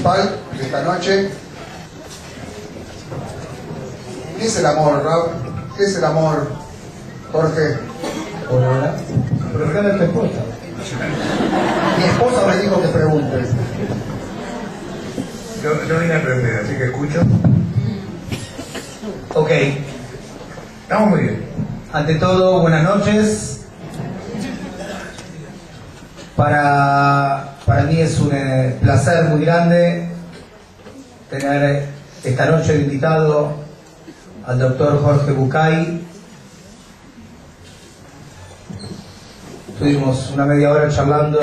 principal de esta noche. ¿Qué es el amor, Raúl? ¿Qué es el amor, Jorge? Hola. Pero ¿qué es tu esposa? Mi esposa me dijo que pregunte. Yo vine a aprender, así que escucho. Ok. Estamos muy bien. Ante todo, buenas noches. Para mí es un placer muy grande tener esta noche de invitado al doctor Jorge Bucay. Estuvimos una media hora charlando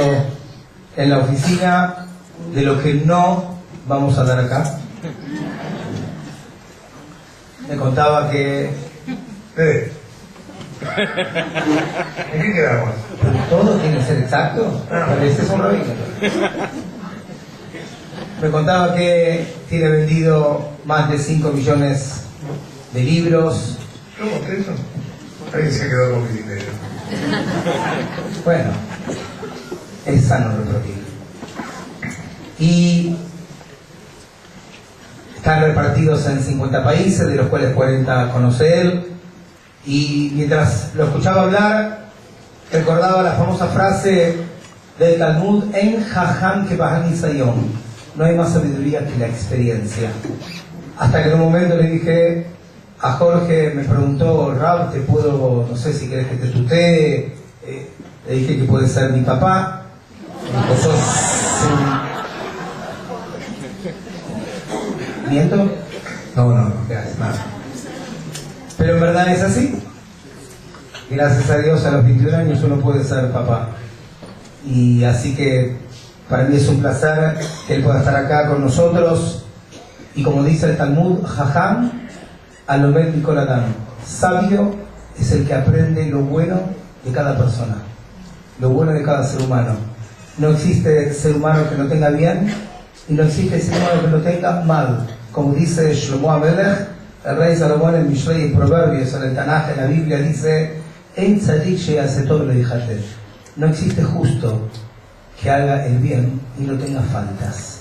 en la oficina de lo que no vamos a dar acá. Me contaba que... ¿En qué quedamos? ¿Todo tiene que ser exacto? Parece un rabino. Me contaba que tiene vendido más de 5 millones de libros. ¿Cómo es eso? Alguien se quedó con mi dinero. Bueno, es sano reproducir. Y están repartidos en 50 países, de los cuales 40 conoce él. Y mientras lo escuchaba hablar, recordaba la famosa frase del Talmud: En jajam que bahanisayon. No hay más sabiduría que la experiencia. Hasta que en un momento le dije a Jorge, me preguntó: Rab, te puedo, no sé si querés que te tutee. Le dije que puede ser mi papá. Me dijo: ¿sos un... ¿Miento? No, gracias, nada. Pero en verdad es así. Gracias a Dios, a los 21 años uno puede ser papá. Y así que para mí es un placer que él pueda estar acá con nosotros. Y como dice el Talmud, Jajam Alomed Nicolatán, sabio es el que aprende lo bueno de cada persona, lo bueno de cada ser humano. No existe ser humano que lo tenga bien y no existe ser humano que lo tenga mal. Como dice Shlomo Amelech, el rey Salomón en Mishlei y Proverbios, en el Tanaj, en la Biblia, dice: En tzadik she'yaseh tov lo yijate. No existe justo que haga el bien y no tenga faltas.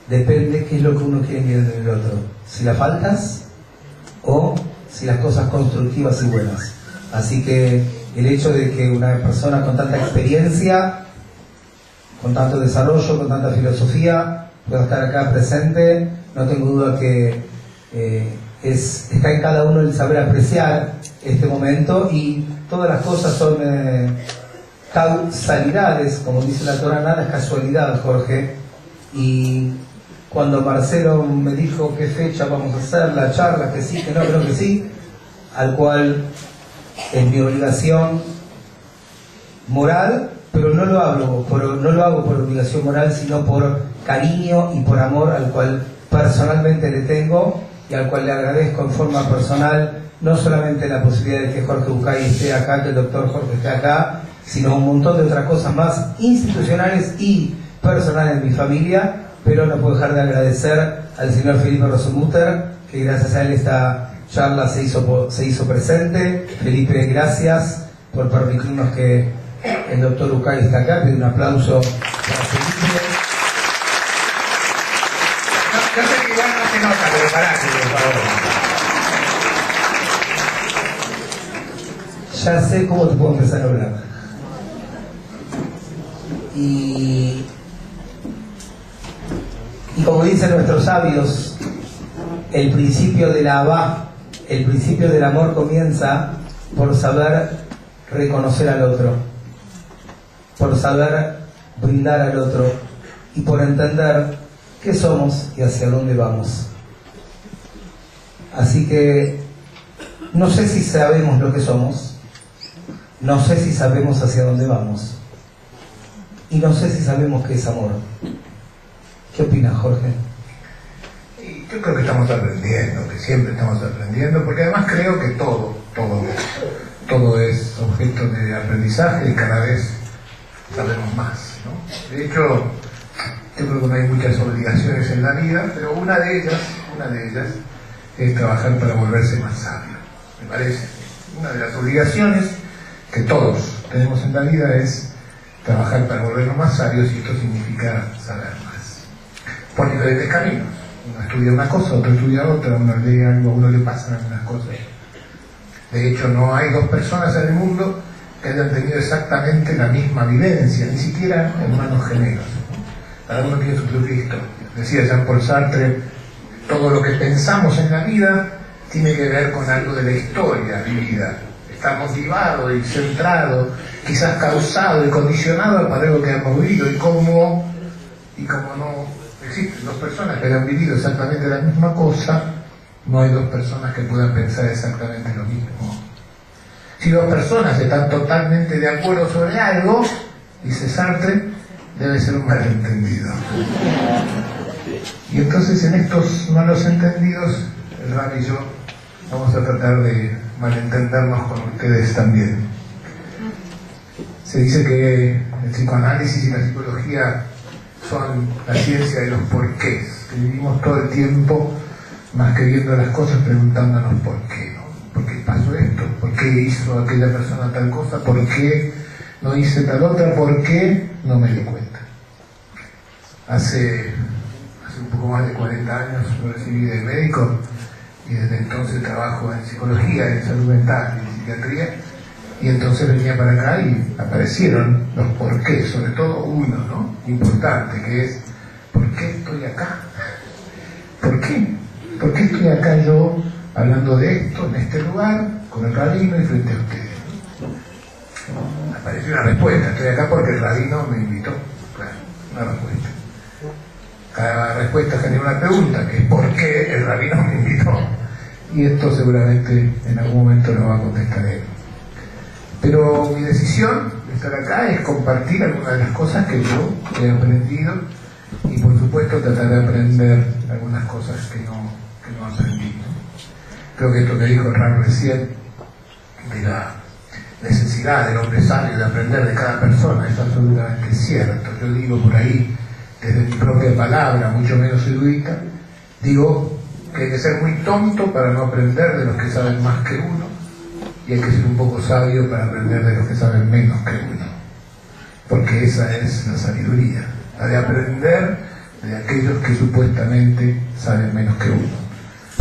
Depende qué es lo que uno quiere mirar en el otro. Si las faltas o si las cosas constructivas y buenas. Así que el hecho de que una persona con tanta experiencia, con tanto desarrollo, con tanta filosofía, pueda estar acá presente, no tengo duda que está en cada uno el saber apreciar este momento, y todas las cosas son causalidades, como dice la Torah, nada es casualidad, Jorge. Y cuando Marcelo me dijo qué fecha vamos a hacer la charla, que sí, que no, creo que sí, al cual es mi obligación moral, pero no lo hago por obligación moral, sino por cariño y por amor al cual personalmente le tengo, y al cual le agradezco en forma personal no solamente la posibilidad de que Jorge Bucay esté acá, que el doctor Jorge esté acá, sino un montón de otras cosas más institucionales y personales en mi familia. Pero no puedo dejar de agradecer al señor Felipe Rosenmutter, que gracias a él esta charla se hizo presente. Felipe, gracias por permitirnos que el doctor Bucay esté acá. Pido un aplauso para Felipe. Yo sé que igual no se nota, pero parate, por favor. Ya sé cómo te puedo empezar a hablar. Y como dicen nuestros sabios, el principio de la Abba, el principio del amor comienza por saber reconocer al otro, por saber brindar al otro y por entender qué somos y hacia dónde vamos. Así que no sé si sabemos lo que somos, no sé si sabemos hacia dónde vamos, y no sé si sabemos qué es amor. ¿Qué opinas, Jorge? Y yo creo que estamos aprendiendo, que siempre estamos aprendiendo, porque además creo que todo es objeto de aprendizaje y cada vez sabemos más, ¿no? De hecho, yo creo que no hay muchas obligaciones en la vida, pero una de ellas es trabajar para volverse más sabio, me parece. Una de las obligaciones que todos tenemos en la vida es trabajar para volvernos más sabios, y esto significa saber más. por diferentes caminos. Uno estudia una cosa, otro estudia otra, uno lee algo, a uno le pasan algunas cosas. De hecho, no hay dos personas en el mundo que hayan tenido exactamente la misma vivencia, ni siquiera hermanos gemelos. Cada uno tiene su propia historia. Decía Jean-Paul Sartre, todo lo que pensamos en la vida tiene que ver con algo de la historia vivida. Está motivado y centrado, quizás causado y condicionado para algo que hemos vivido. Y como no existen dos personas que hayan vivido exactamente la misma cosa, no hay dos personas que puedan pensar exactamente lo mismo. Si dos personas están totalmente de acuerdo sobre algo, dice Sartre, debe ser un malentendido. Y entonces en estos malos entendidos, el Ram y yo vamos a tratar de malentendernos con ustedes también. Se dice que el psicoanálisis y la psicología son la ciencia de los porqués, que vivimos todo el tiempo más que viendo las cosas preguntándonos por qué, ¿no? ¿Por qué pasó esto? ¿Por qué hizo aquella persona tal cosa? ¿Por qué no hice tal otra? ¿Por qué no me di cuenta? Hace un poco más de 40 años me recibí de médico y desde entonces trabajo en psicología, en salud mental y en psiquiatría, y entonces venía para acá y aparecieron los por qué, sobre todo uno, ¿no? Importante, que es ¿por qué estoy acá? ¿Por qué? ¿Por qué estoy acá yo hablando de esto en este lugar con el rabino y frente a ustedes? Apareció una respuesta, estoy acá porque el rabino me invitó. Claro, una respuesta. Cada respuesta genera una pregunta, que es ¿por qué el rabino me invitó? Y esto seguramente en algún momento lo va a contestar él. Pero mi decisión de estar acá es compartir algunas de las cosas que yo he aprendido y por supuesto tratar de aprender algunas cosas que no aprendí, ¿no? Creo que esto que dijo el Ram recién, de la necesidad del hombre sabio de aprender de cada persona, es absolutamente cierto. Yo digo por ahí, desde mi propia palabra, mucho menos erudita, digo que hay que ser muy tonto para no aprender de los que saben más que uno, y hay que ser un poco sabio para aprender de los que saben menos que uno, porque esa es la sabiduría, la de aprender de aquellos que supuestamente saben menos que uno.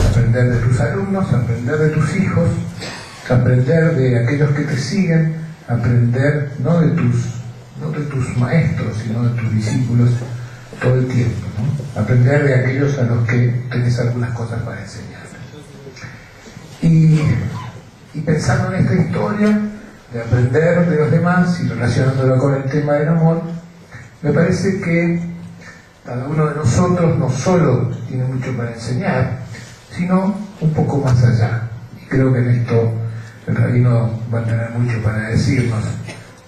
Aprender de tus alumnos, aprender de tus hijos, aprender de aquellos que te siguen, aprender no de tus maestros, sino de tus discípulos todo el tiempo, ¿no? Aprender de aquellos a los que tenés algunas cosas para enseñar. Y pensando en esta historia de aprender de los demás y relacionándolo con el tema del amor, me parece que cada uno de nosotros no solo tiene mucho para enseñar, sino un poco más allá. Y creo que en esto el rabino va a tener mucho para decirnos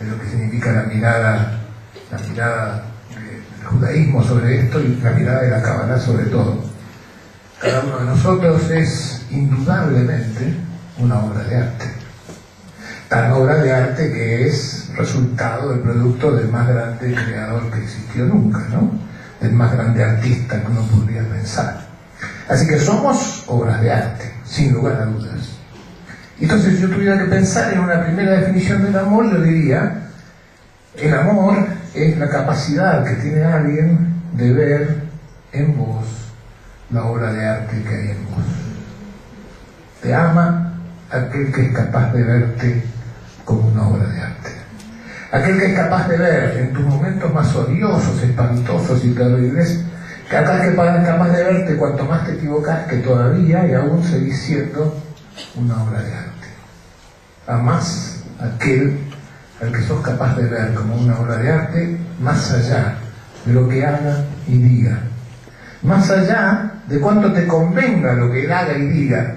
de lo que significa la mirada del judaísmo sobre esto y la mirada de la Kabbalah sobre todo. Cada uno de nosotros es indudablemente una obra de arte. Tan obra de arte que es resultado del producto del más grande creador que existió nunca, ¿no? El más grande artista que uno podría pensar. Así que somos obras de arte, sin lugar a dudas. Y entonces si yo tuviera que pensar en una primera definición del amor, yo diría, el amor es la capacidad que tiene alguien de ver en vos la obra de arte que hay en vos. Te ama aquel que es capaz de verte como una obra de arte. Aquel que es capaz de ver en tus momentos más odiosos, espantosos y terribles, que aquel que es capaz de verte cuanto más te equivocas, que todavía y aún seguís siendo una obra de arte. Amás aquel al que sos capaz de ver como una obra de arte, más allá de lo que haga y diga, más allá de cuánto te convenga lo que él haga y diga.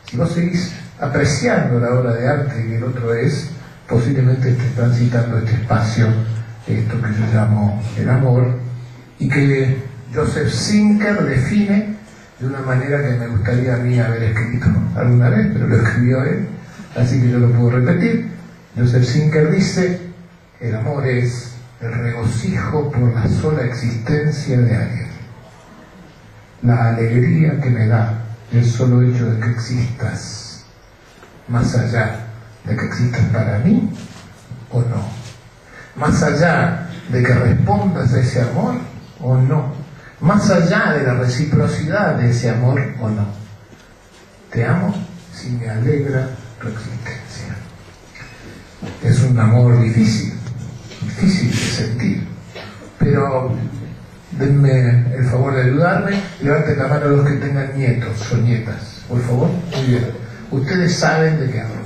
Si vos seguís apreciando la obra de arte que el otro es, posiblemente estés transitando este espacio, esto que yo llamo el amor, y que Joseph Zinker define de una manera que me gustaría a mí haber escrito alguna vez, pero lo escribió él, así que yo lo puedo repetir. Joseph Zinker dice: el amor es el regocijo por la sola existencia de alguien, la alegría que me da el solo hecho de que existas, más allá de que existas para mí o no, más allá de que respondas a ese amor o no, más allá de la reciprocidad de ese amor o no. Te amo si me alegra tu existencia. Es un amor difícil de sentir, pero denme el favor de ayudarme. Levanten la mano los que tengan nietos o nietas, por favor. Muy bien. Ustedes saben de qué hablo.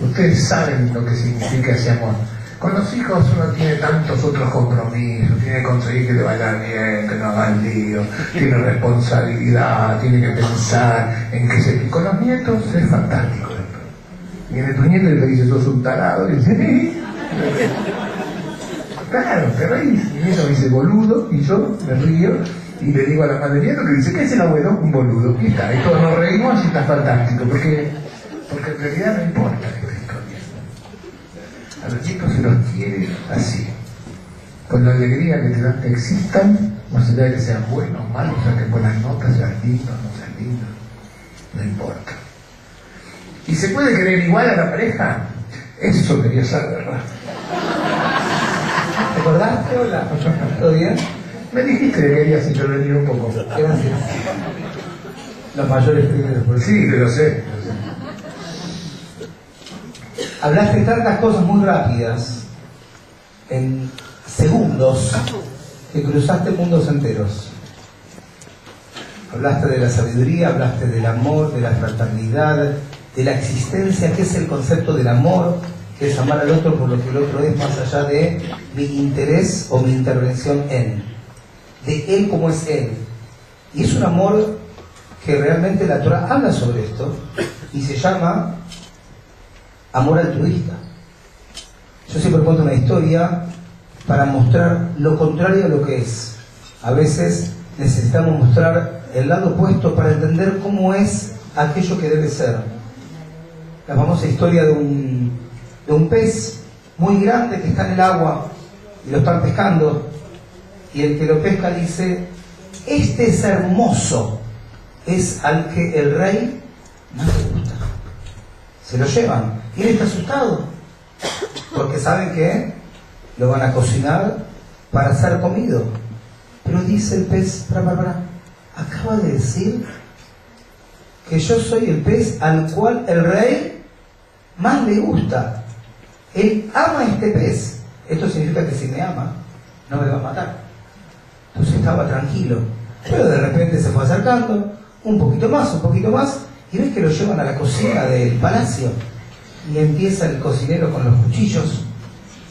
Ustedes saben lo que significa ese amor. Con los hijos uno tiene tantos otros compromisos, tiene que conseguir que le vaya bien, que no haga el lío, tiene responsabilidad, tiene que pensar en que se... Con los nietos es fantástico. Viene tu nieto y te dice, sos un tarado, y dice, claro, te reís. Mi nieto me dice, boludo, y yo me río y le digo a la madre nieto que dice, ¿qué es el abuelo? Un boludo. Y está, y todos nos reímos y está fantástico, porque en realidad no importa esta historia. A los chicos se los quiere así, con la alegría que te dan que existan, más allá de que sean buenos, malos, saquen buenas notas, sean lindos, no sean lindos, no importa. ¿Y se puede querer igual a la pareja? Eso quería saber, ¿verdad? ¿Te acordaste? Hola. ¿Todo bien? Me dijiste que querías intervenir un poco. Gracias. Los mayores primero. Por Sí, lo sé. Hablaste tantas cosas muy rápidas, en segundos, que cruzaste mundos enteros. Hablaste de la sabiduría, hablaste del amor, de la fraternidad, de la existencia, que es el concepto del amor, que es amar al otro por lo que el otro es, más allá de mi interés o mi intervención en, de él como es él. Y es un amor que realmente la Torah habla sobre esto y se llama amor altruista. Yo siempre cuento una historia para mostrar lo contrario a lo que es. A veces necesitamos mostrar el lado opuesto para entender cómo es aquello que debe ser. La famosa historia de un pez muy grande que está en el agua y lo están pescando, y el que lo pesca dice, este es hermoso, es al que el rey no le gusta. Se lo llevan y él está asustado porque saben que lo van a cocinar para ser comido. Pero dice el pez, acaba de decir que yo soy el pez al cual el rey más le gusta. Él ama a este pez. Esto significa que si me ama, no me va a matar. Entonces estaba tranquilo. Pero de repente se fue acercando, un poquito más, y ves que lo llevan a la cocina del palacio. Y empieza el cocinero con los cuchillos,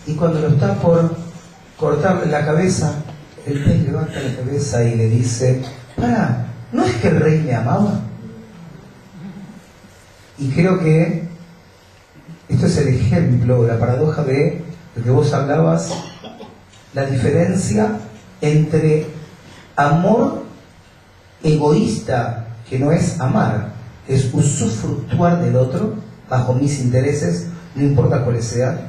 y cuando lo está por cortarle la cabeza, el pez levanta la cabeza y le dice, ¿no es que el rey me amaba? Y creo que esto es el ejemplo, la paradoja de lo que vos hablabas, la diferencia entre amor egoísta, que no es amar, es usufructuar del otro bajo mis intereses, no importa cuáles sean,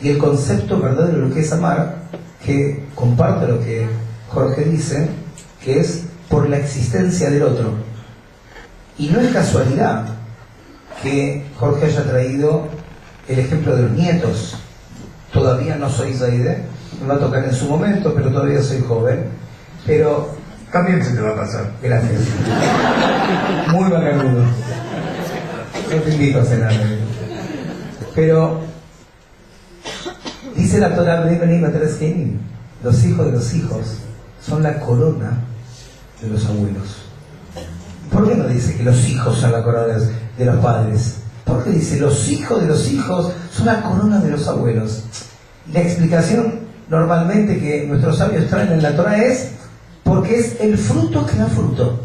y el concepto verdadero de lo que es amar, que comparto lo que Jorge dice, que es por la existencia del otro. Y no es casualidad que Jorge haya traído el ejemplo de los nietos. Todavía no soy Zaide, me va a tocar en su momento, pero todavía soy joven. Pero también se te va a pasar. Gracias. Muy bacanudo. No te invito a cenar. Pero dice la Torah, los hijos de los hijos son la corona de los abuelos. ¿Por qué no dice que los hijos son la corona de los padres? ¿Por qué dice los hijos de los hijos son la corona de los abuelos? La explicación normalmente que nuestros sabios traen en la Torah es porque es el fruto que da fruto.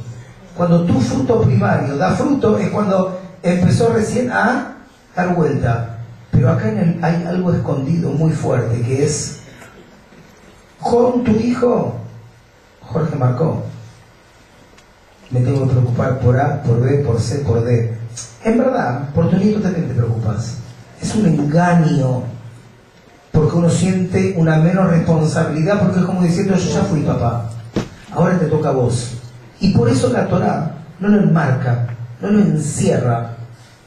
Cuando tu fruto primario da fruto es cuando empezó recién a dar vuelta. Pero acá hay algo escondido muy fuerte, que es con tu hijo. Jorge marcó, me tengo que preocupar por A, por B, por C, por D. En verdad, por tu nieto también te preocupas. Es un engaño, porque uno siente una menos responsabilidad, porque es como diciendo, yo ya fui papá, ahora te toca a vos. Y por eso la Torah no lo enmarca, no lo encierra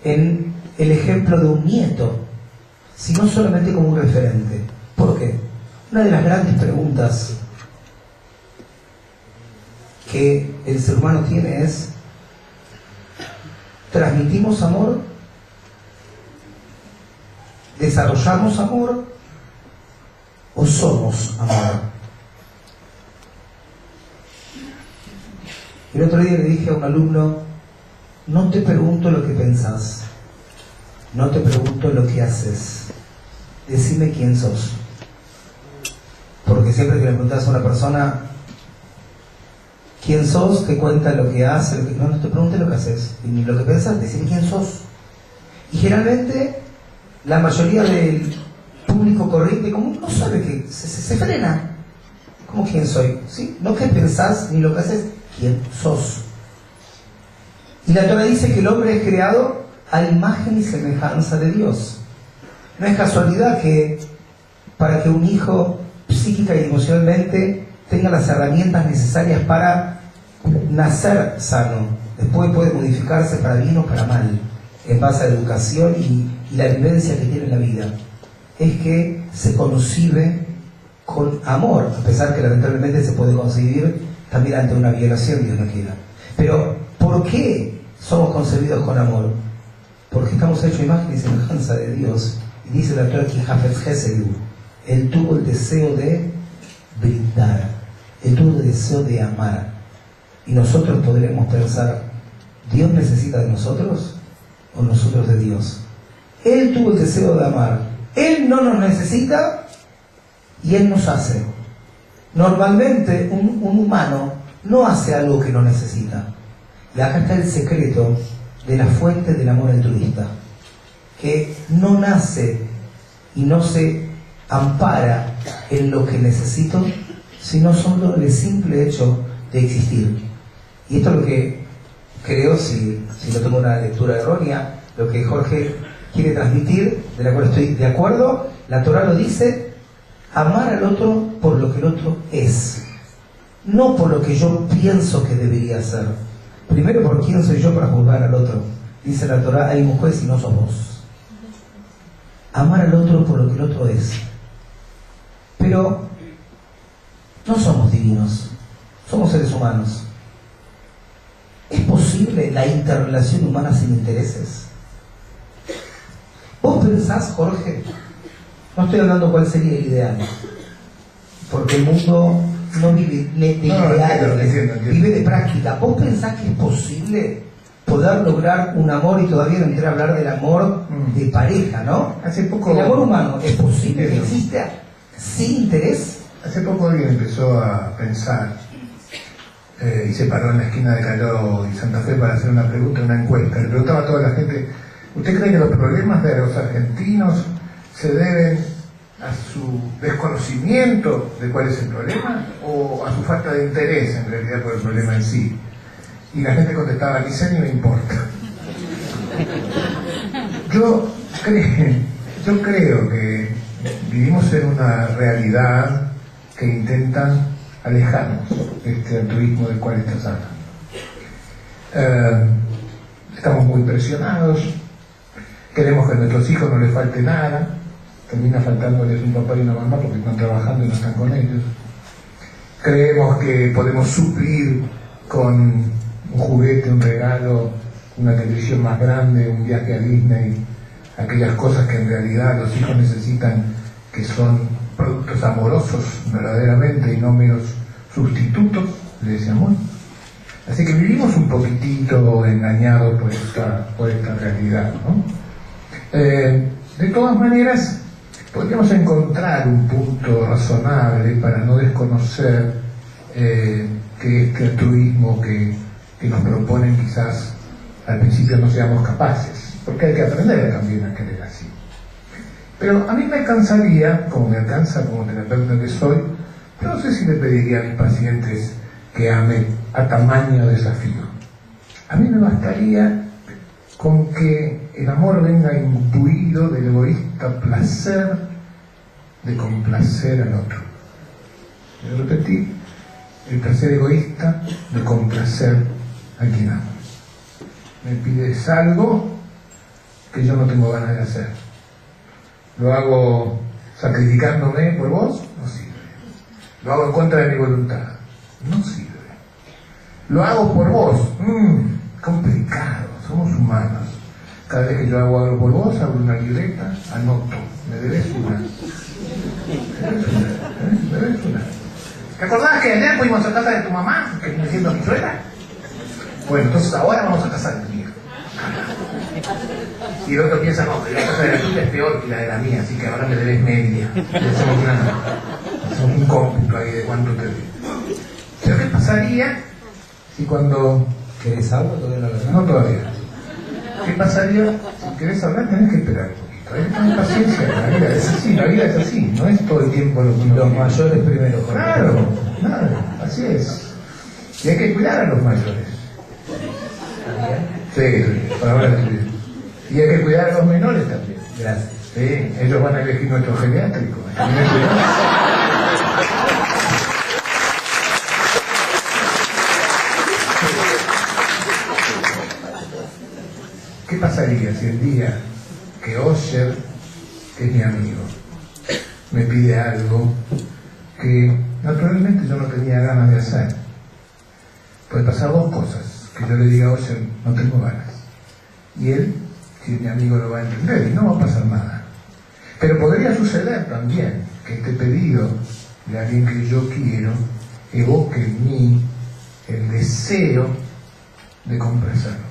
en el ejemplo de un nieto, sino solamente como un referente. ¿Por qué? Una de las grandes preguntas que el ser humano tiene es: transmitimos amor, desarrollamos amor o somos amor. El otro día le dije a un alumno: no te pregunto lo que pensás, no te pregunto lo que haces, decime quién sos. Porque siempre que le preguntas a una persona quién sos, te cuenta lo que hace, no te preguntes lo que haces, ni lo que pensás, decime quién sos. Y generalmente la mayoría del público corriente común no sabe que se frena. ¿Cómo quién soy? ¿Sí? No qué pensás ni lo que haces, quién sos. Y la Torá dice que el hombre es creado a imagen y semejanza de Dios. No es casualidad que para que un hijo psíquica y emocionalmente tenga las herramientas necesarias para nacer sano, después puede modificarse para bien o para mal, en base a la educación y la vivencia que tiene en la vida, es que se concibe con amor, a pesar que lamentablemente se puede concebir también ante una violación, Dios no quiera. Pero, ¿por qué somos concebidos con amor? Porque estamos hechos a imagen y semejanza de Dios. Y dice la Torá que Hafez Gesedu, él tuvo el deseo de brindar, él tuvo el deseo de amar. Y nosotros podremos pensar: ¿Dios necesita de nosotros o nosotros de Dios? Él tuvo el deseo de amar, él no nos necesita y él nos hace. Normalmente un humano no hace algo que no necesita. Y acá está el secreto de la fuente del amor altruista, que no nace y no se ampara en lo que necesito, sino solo en el simple hecho de existir. Y esto es lo que creo, si no tengo una lectura errónea, lo que Jorge quiere transmitir, de la cual estoy de acuerdo. La Torá lo dice: amar al otro por lo que el otro es, no por lo que yo pienso que debería ser. Primero, por quién soy yo para juzgar al otro. Dice la Torá: hay un juez y no sos vos. Amar al otro por lo que el otro es. Pero no somos divinos, somos seres humanos. ¿Es posible la interrelación humana sin intereses? ¿Vos pensás, Jorge? No estoy hablando cuál sería el ideal, porque el mundo no vive de ideales, vive de práctica. ¿Vos pensás que es posible poder lograr un amor, y todavía no entré a hablar del amor de pareja, ¿no? Hace poco, el amor humano, ¿es posible que exista sin interés? Hace poco alguien empezó a pensar y se paró en la esquina de Callao y Santa Fe para hacer una pregunta, una encuesta. Le preguntaba a toda la gente: ¿usted cree que los problemas de los argentinos se deben a su desconocimiento de cuál es el problema o a su falta de interés en realidad por el problema en sí? Y la gente contestaba: ni sé ni me importa. Yo creo que vivimos en una realidad que intenta alejarnos de este altruismo del cual estás hablando. Estamos muy presionados, queremos que a nuestros hijos no les falte nada, termina faltándoles un papá y una mamá porque están trabajando y no están con ellos. Creemos que podemos suplir con un juguete, un regalo, una televisión más grande, un viaje a Disney, aquellas cosas que en realidad los hijos necesitan, que son productos amorosos verdaderamente y no meros sustitutos de ese amor. Así que vivimos un poquitito engañados por esta realidad, ¿no? De todas maneras, podríamos encontrar un punto razonable para no desconocer que este altruismo que nos proponen quizás al principio no seamos capaces, porque hay que aprender también a querer así. Pero a mí me alcanzaría, como me alcanza como terapeuta que soy, yo no sé si le pediría a mis pacientes que amen a tamaño desafío. A mí me bastaría con que el amor venga imbuido del egoísta placer de complacer al otro. Voy a repetir: el placer egoísta de complacer a quien amo. Me pides algo que yo no tengo ganas de hacer. Lo hago sacrificándome por vos, no sirve. Lo hago en contra de mi voluntad, no sirve. Lo hago por vos. Complicado, somos humanos. Cada vez que yo hago algo por vos, abro una libreta, anoto. Me debes una. Me debes una. ¿Te acordás que ayer fuimos a casa de tu mamá, que viene siendo mi suegra? Bueno, entonces ahora vamos a casa de tu hija. Y el otro piensa, no, pero la casa de la tuya es peor que la de la mía, así que ahora me debes media. Y hacemos un cómputo ahí de cuánto te debes. Pero ¿qué pasaría si cuando... ¿Querés algo? Todavía no lo sé. No todavía. ¿Qué pasaría? Si querés hablar, tenés que esperar un poquito. Hay que tener paciencia. La vida es así. No es todo el tiempo lo que uno Los quiere. mayores primero. Jorge. Claro, así es. Y hay que cuidar a los mayores. Sí, para ahora sí. Y hay que cuidar a los menores también. Gracias. Sí, ellos van a elegir nuestro geriátrico. ¿Qué pasaría si el día que Osher, que es mi amigo, me pide algo que naturalmente yo no tenía ganas de hacer? Puede pasar dos cosas. Que yo le diga a Osher, no tengo ganas. Y él, si es mi amigo, lo va a entender y no va a pasar nada. Pero podría suceder también que este pedido de alguien que yo quiero evoque en mí el deseo de complacerlo.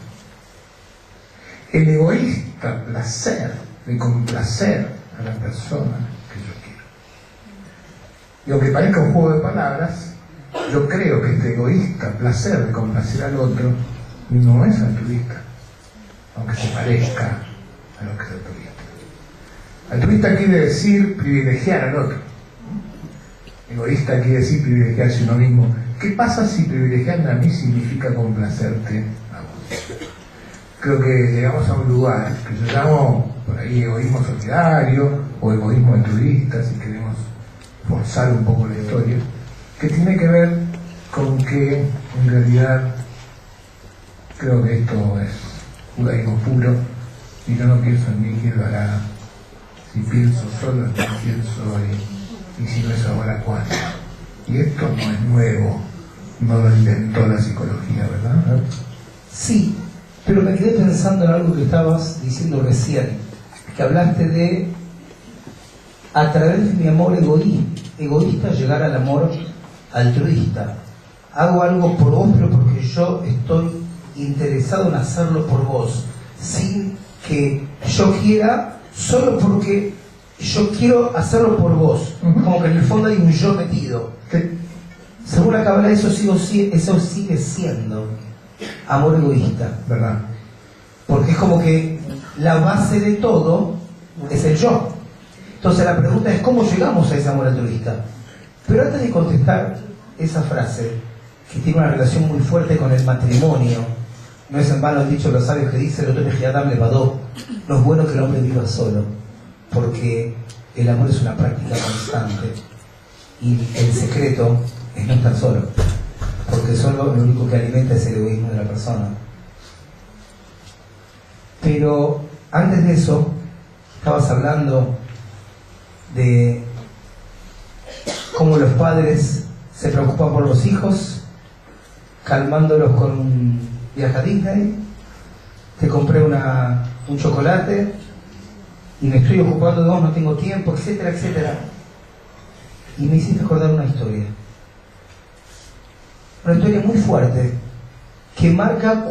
El egoísta placer de complacer a la persona que yo quiero. Y aunque parezca un juego de palabras, yo creo que este egoísta placer de complacer al otro no es altruista, aunque se parezca a lo que es altruista. Altruista quiere decir privilegiar al otro. Egoísta quiere decir privilegiarse a uno mismo. ¿Qué pasa si privilegiarme a mí significa complacerte a vos? Creo que llegamos a un lugar que yo llamo por ahí egoísmo solidario o egoísmo altruista, si queremos forzar un poco la historia, que tiene que ver con que en realidad creo que esto es judaísmo puro y yo no pienso en mí quién lo hará, si pienso solo en mí quién soy y si no es ahora cuándo. Y esto no es nuevo, no lo inventó la psicología, ¿verdad? Sí, pero me quedé pensando en algo que estabas diciendo recién, que hablaste de a través de mi amor egoísta llegar al amor altruista. Hago algo por vos, pero porque yo estoy interesado en hacerlo por vos, sin que yo quiera, solo porque yo quiero hacerlo por vos. Como que en el fondo hay un yo metido. Según la Cábala, eso sigue siendo amor egoísta, ¿Verdad? porque es como que la base de todo es el yo. Entonces la pregunta es ¿cómo llegamos a ese amor altruista? Pero antes de contestar esa frase, que tiene una relación muy fuerte con el matrimonio, no es en vano el dicho de los sabios que dice el otro Adam Levadó, no es bueno que el hombre viva solo, porque el amor es una práctica constante y el secreto es no estar solo, porque solo lo único que alimenta es el egoísmo de la persona. Pero antes de eso estabas hablando de cómo los padres se preocupan por los hijos, calmándolos con un viaje a Disney, te compré un chocolate y me estoy ocupando de vos, no tengo tiempo, etcétera, etcétera. Y me hiciste acordar una historia muy fuerte que marca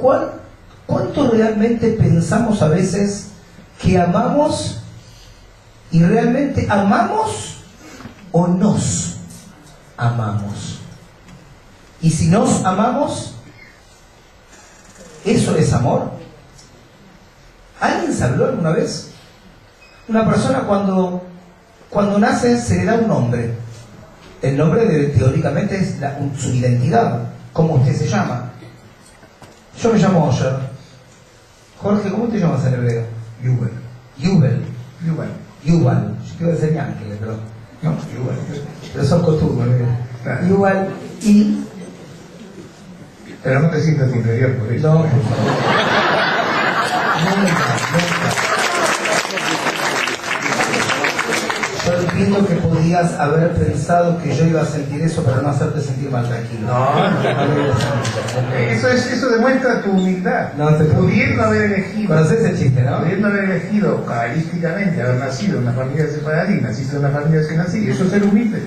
cuánto realmente pensamos a veces que amamos y realmente amamos o nos amamos. Y si nos amamos, ¿eso es amor? ¿Alguien se habló alguna vez? Una persona cuando nace se le da un nombre. El nombre teóricamente es su identidad, cómo usted se llama. Yo me llamo Osher. Jorge, ¿cómo te llamas en hebreo? Yuval. Yuval. Yo te iba a decir Ángeles, pero No, Yuval. pero son costumbres. Claro. Yuval y... Pero no te sientas inferior por eso. No, por favor. Nunca. Yo entiendo que podía podías haber pensado que yo iba a sentir eso para no hacerte sentir mal, tranquilo. Eso demuestra tu humildad. No te pudiendo haber elegido. ¿Conoces el chiste, no? Pudiendo haber elegido cabalísticamente haber nacido en una familia separada y naciste en una familia que nací. Eso es ser humilde. Te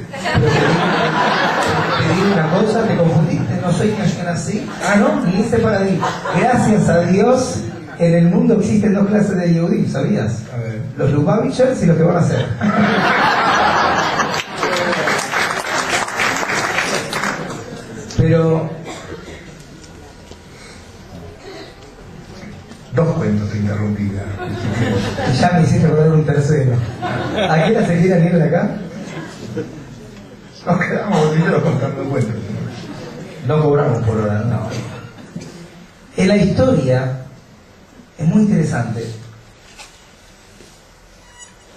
digo una cosa, te confundiste, no soy quien yo nací. Ah, ¿no? Ni separadí. Gracias a Dios, en el mundo existen dos clases de Yehudim, ¿sabías? A ver. Los Lubavitchers y los que van a ser. Pero Dos cuentos te interrumpí. ya me hiciste acordar un tercero. ¿A qué hora se quiere venir de acá? Nos quedamos primero contando cuentos. No cobramos por hora, no. En la historia es muy interesante.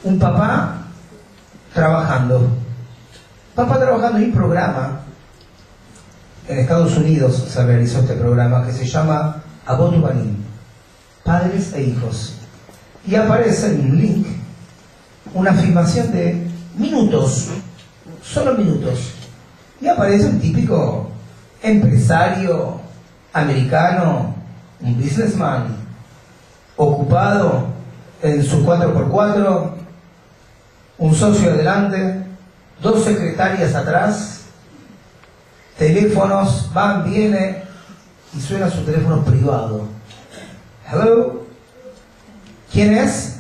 Un papá trabajando. En un programa. En Estados Unidos se realizó este programa que se llama Abot Ubanim, padres e hijos. Y aparece en un link una filmación de minutos, solo minutos. Y aparece un típico empresario americano, un businessman, ocupado en su 4x4, un socio adelante, dos secretarias atrás, teléfonos, van, viene, y suena su teléfono privado. Hello, ¿quién es?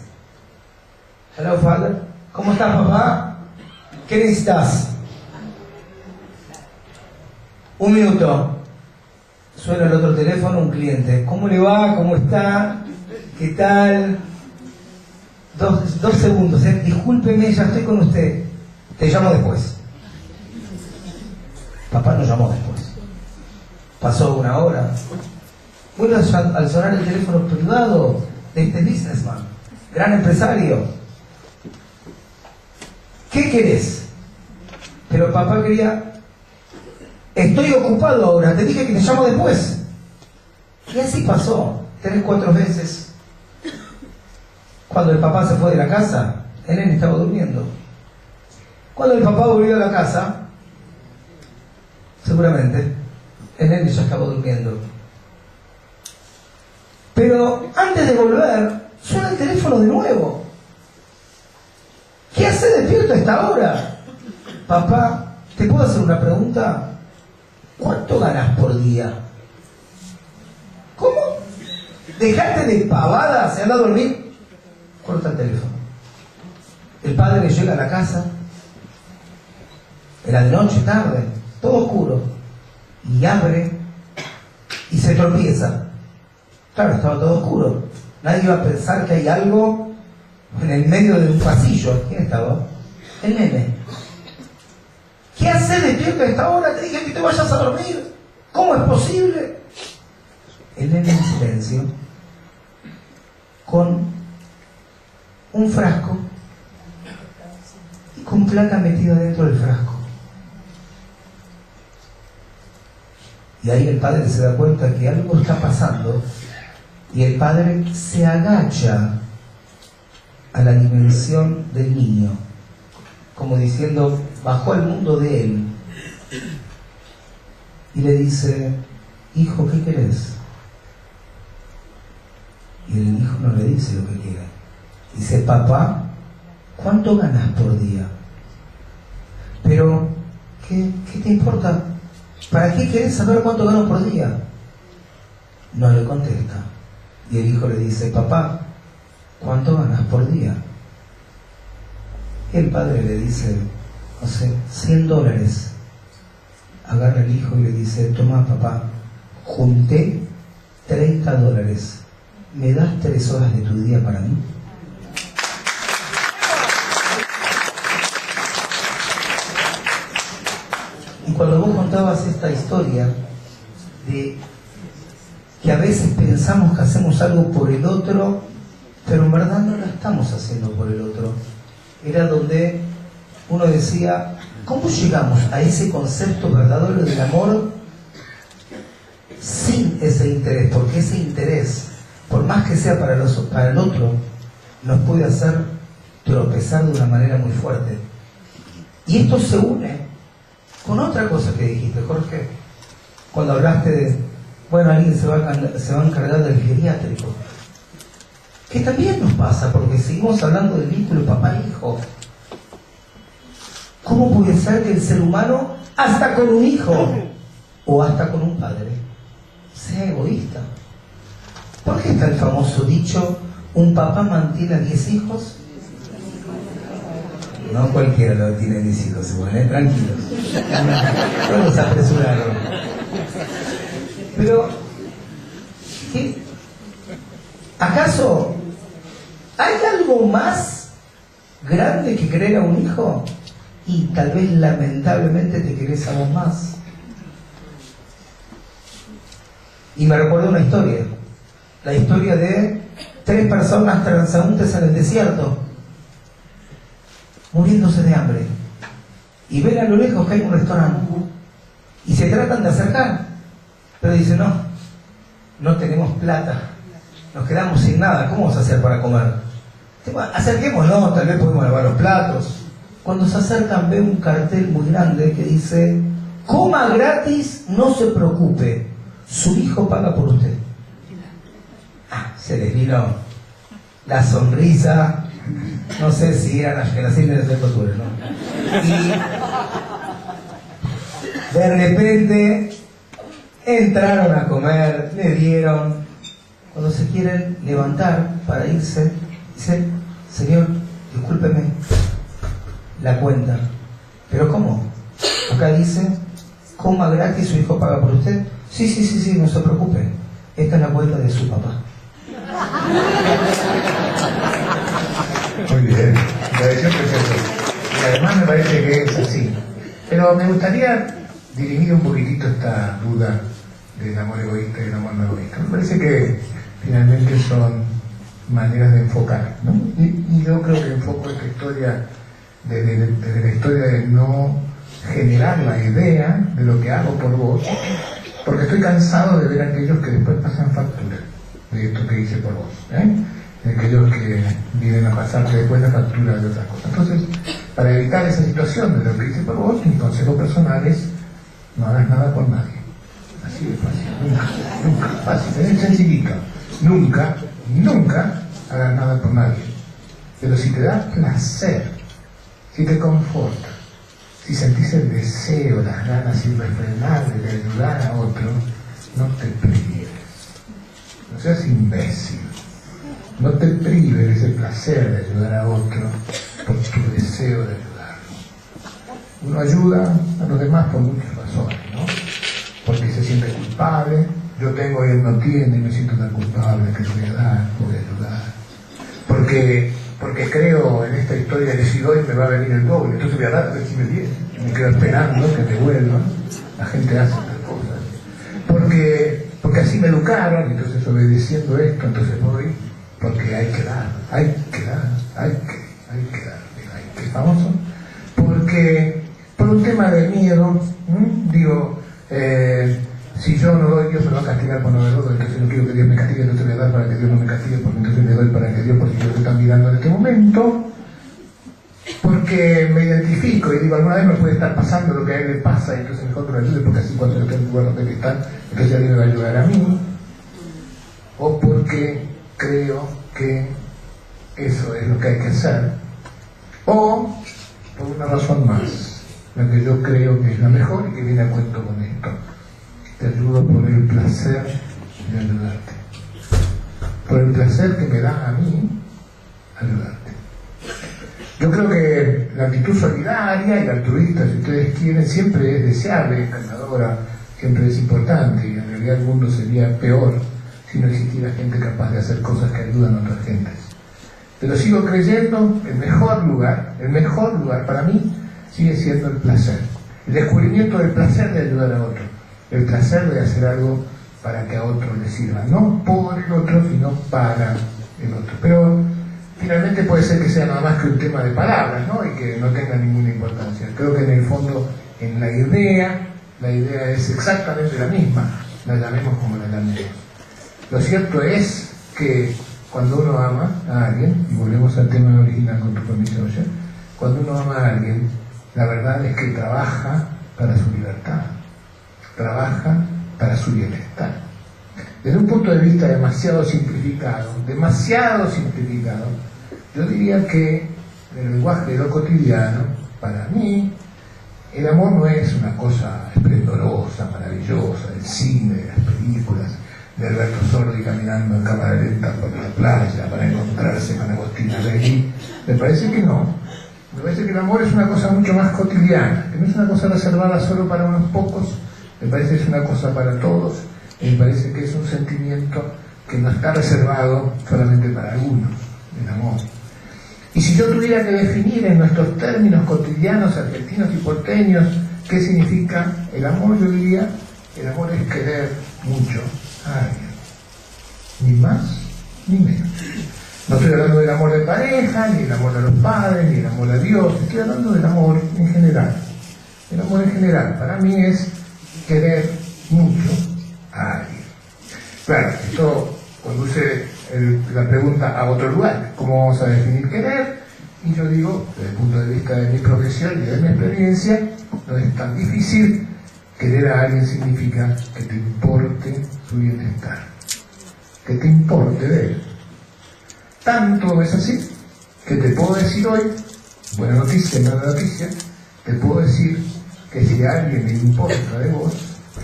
Hello, father. ¿Cómo estás, papá? ¿Qué necesitas? Un minuto. Suena el otro teléfono, un cliente. ¿Cómo le va? ¿Cómo está? ¿Qué tal? Dos segundos, ¿eh? Discúlpeme, ya estoy con usted. Te llamo después. Papá nos llamó después. Pasó una hora. Vuelve al sonar el teléfono privado de este businessman, gran empresario. ¿Qué querés? Pero papá quería... Estoy ocupado ahora, te dije que te llamo después. Y así pasó, 3, 4 veces. Cuando el papá se fue de la casa, el nene estaba durmiendo. Cuando el papá volvió a la casa, seguramente, el nene ya estaba durmiendo. Pero antes de volver, suena el teléfono de nuevo. ¿Qué hace despierto a esta hora? Papá, ¿te puedo hacer una pregunta? ¿Cuánto ganas por día? ¿Cómo? ¿Dejarte de pavadas y anda a dormir? Corta el teléfono. El padre llega a la casa. Era de noche, tarde, todo oscuro. Y abre y se tropieza. Claro, estaba todo oscuro. Nadie iba a pensar que hay algo en el medio de un pasillo. ¿Quién estaba? El nene. ¿Qué haces despierto a esta hora? Te dije que te vayas a dormir. ¿Cómo es posible? El nene en silencio, con un frasco y con plata metida dentro del frasco. Y ahí el padre se da cuenta que algo está pasando y el padre se agacha a la dimensión del niño, como diciendo, bajó al mundo de él y le dice, hijo, ¿qué querés? Y el hijo no le dice lo que quiere. Dice, papá, ¿cuánto ganas por día? Pero, ¿qué te importa? ¿Para qué querés saber cuánto gano por día? No le contesta. Y el hijo le dice, papá, ¿cuánto ganas por día? Y el padre le dice, no sé, $100. Agarra el hijo y le dice, toma, papá, junté $30. ¿Me das 3 horas de tu día para mí? Y cuando vos contabas esta historia de que a veces pensamos que hacemos algo por el otro, pero en verdad no lo estamos haciendo por el otro, era donde uno decía, ¿cómo llegamos a ese concepto verdadero del amor sin ese interés? Porque ese interés, por más que sea para el otro, nos puede hacer tropezar de una manera muy fuerte. Y esto se une con otra cosa que dijiste, Jorge, cuando hablaste de, bueno, alguien se va a encargar del geriátrico, que también nos pasa, porque seguimos hablando del vínculo papá-hijo. ¿Cómo puede ser que el ser humano, hasta con un hijo o hasta con un padre, sea egoísta? ¿Por qué está el famoso dicho, un papá mantiene a 10 hijos? No cualquiera lo tiene 10 hijos, tranquilos. No nos apresuraron. Pero, ¿qué? ¿Acaso hay algo más grande que querer a un hijo? Y tal vez lamentablemente te querés a vos más. Y me recuerdo una historia. La historia de 3 personas transeúntes en el desierto, muriéndose de hambre. Y ven a lo lejos que hay un restaurante. Y se tratan de acercar. Pero dicen, no tenemos plata. Nos quedamos sin nada. ¿Cómo vamos a hacer para comer? Acerquémonos, tal vez podemos lavar los platos. Cuando se acercan ven un cartel muy grande que dice, coma gratis, no se preocupe, su hijo paga por usted. Se les vino la sonrisa, no sé si eran ashkenazim de cultura, ¿no? Y de repente entraron a comer, le dieron. Cuando se quieren levantar para irse, dicen, señor, discúlpeme, la cuenta. ¿Pero cómo? Acá dice, coma gratis, su hijo paga por usted. Sí, no se preocupe. Esta es la cuenta de su papá. Muy bien, me pareció precioso. Y además me parece que es así. Pero me gustaría dirimir un poquitito esta duda del amor egoísta y del amor no egoísta. Me parece que finalmente son maneras de enfocar, ¿no? Y yo creo que enfoco esta historia desde la historia de no generar la idea de lo que hago por vos, porque estoy cansado de ver a aquellos que después pasan factura de esto que hice por vos, de aquellos que vienen a pasarte después la factura de otras cosas. Entonces, para evitar esa situación de lo que hice por vos, mi consejo personal es no hagas nada por nadie. Así de fácil, nunca, fácil, es sencillito. Nunca hagas nada por nadie. Pero si te da placer, si te conforta, si sentís el deseo, las ganas irrefrenables de ayudar a otro, no te prives. No seas imbécil. No te prives de ese placer de ayudar a otro por tu deseo de ayudarlo. Uno ayuda a los demás por muchas razones, ¿no? Porque se siente culpable. Yo tengo y él no tiene y me siento tan culpable que le voy a dar, voy a ayudar. Porque creo en esta historia de si doy me va a venir el doble, entonces voy a dar, si me viene. Me quedo esperando que devuelvan. La gente hace estas cosas. Porque así me educaron, entonces obedeciendo esto, entonces voy, porque hay que dar. ¿Qué famoso? Porque por un tema de miedo, si yo no doy, Dios me va a castigar por no haber dado, entonces no quiero que Dios me castigue, entonces voy a dar para que Dios no me castigue, porque entonces le doy para que Dios, porque Dios te está mirando en este momento, porque me identifico y digo, alguna vez me puede estar pasando lo que a él le pasa, y entonces mejor que lo ayude, porque así cuando yo esté en el lugar donde está, entonces alguien me va a ayudar a mí, o porque creo que eso es lo que hay que hacer, o por una razón más, la que yo creo que es la mejor y que viene a cuento con esto. Te ayudo por el placer de ayudarte. Por el placer que me da a mí ayudarte. Yo creo que la actitud solidaria y la altruista, si ustedes quieren, siempre es deseable, es encantadora, siempre es importante, y en realidad el mundo sería peor si no existiera gente capaz de hacer cosas que ayudan a otras gentes. Pero sigo creyendo que el mejor lugar para mí sigue siendo el placer. El descubrimiento del placer de ayudar a otro. El placer de hacer algo para que a otro le sirva. No por el otro, sino para el otro. Pero finalmente puede ser que sea nada más que un tema de palabras, ¿no? Y que no tenga ninguna importancia. Creo que en el fondo, en la idea es exactamente la misma. La llamemos como la llamemos. Lo cierto es que cuando uno ama a alguien, y volvemos al tema original con tu permiso, cuando uno ama a alguien, la verdad es que trabaja para su libertad, trabaja para su bienestar. Desde un punto de vista demasiado simplificado, yo diría que en el lenguaje de lo cotidiano, para mí, el amor no es una cosa esplendorosa, maravillosa, del cine, de las películas, de Alberto Sordi caminando en cámara lenta por la playa para encontrarse con Agostina Belli. Me parece que no. Me parece que el amor es una cosa mucho más cotidiana, que no es una cosa reservada solo para unos pocos, me parece que es una cosa para todos, y me parece que es un sentimiento que no está reservado solamente para algunos, el amor. Y si yo tuviera que definir en nuestros términos cotidianos, argentinos y porteños, qué significa el amor, yo diría, el amor es querer mucho a alguien, ni más ni menos. No estoy hablando del amor de pareja, ni del amor de los padres, ni del amor a Dios, estoy hablando del amor en general. El amor en general, para mí, es querer mucho a alguien. Claro, esto conduce la pregunta a otro lugar, ¿cómo vamos a definir querer? Y yo digo, desde el punto de vista de mi profesión y de mi experiencia, no es tan difícil. Querer a alguien significa que te importe su bienestar, que te importe de él. Tanto es así que te puedo decir hoy, buena noticia, mala noticia, te puedo decir que si a alguien le importa de vos,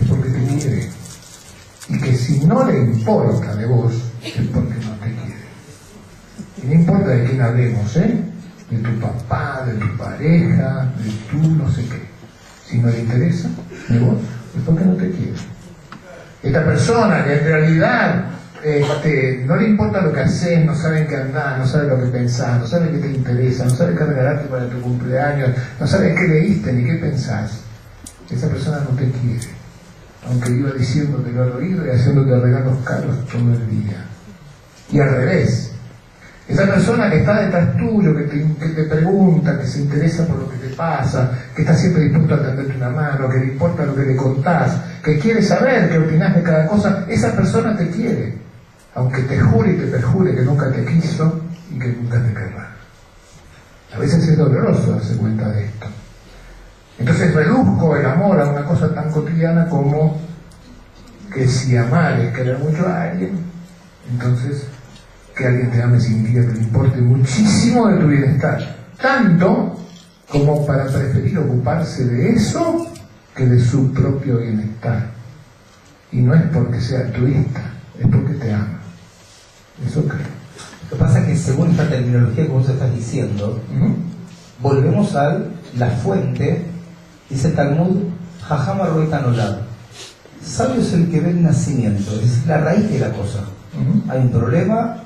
es porque te quiere. Y que si no le importa de vos, es porque no te quiere. Y no importa de quién hablemos, de tu papá, de tu pareja, de tu no sé qué. Si no le interesa de vos, es porque no te quiere. Esta persona que en realidad no le importa lo que haces, no sabe en qué andás, no sabe lo que pensás, no sabe qué te interesa, no sabe qué regalarte para tu cumpleaños, no sabe qué leíste ni qué pensás, esa persona no te quiere, aunque iba diciéndotelo al oído y haciéndote regalos caros todo el día. Y al revés, esa persona que está detrás tuyo, que te pregunta, que se interesa por lo que te pasa, que está siempre dispuesto a tenderte una mano, que le importa lo que le contás, que quiere saber qué opinás de cada cosa, esa persona te quiere, aunque te jure y te perjure que nunca te quiso y que nunca te querrá. A veces es doloroso darse cuenta de esto. Entonces reduzco el amor a una cosa tan cotidiana como que si amar es querer mucho a alguien, entonces que alguien te ame significa que le importe muchísimo de tu bienestar, tanto como para preferir ocuparse de eso que de su propio bienestar. Y no es porque sea altruista, es porque te ama. Eso creo. Lo que pasa es que según esta terminología que vos estás diciendo, volvemos a la fuente, dice Talmud, Jajama Roetan Olad. Sabio es el que ve el nacimiento, es la raíz de la cosa. Hay un problema,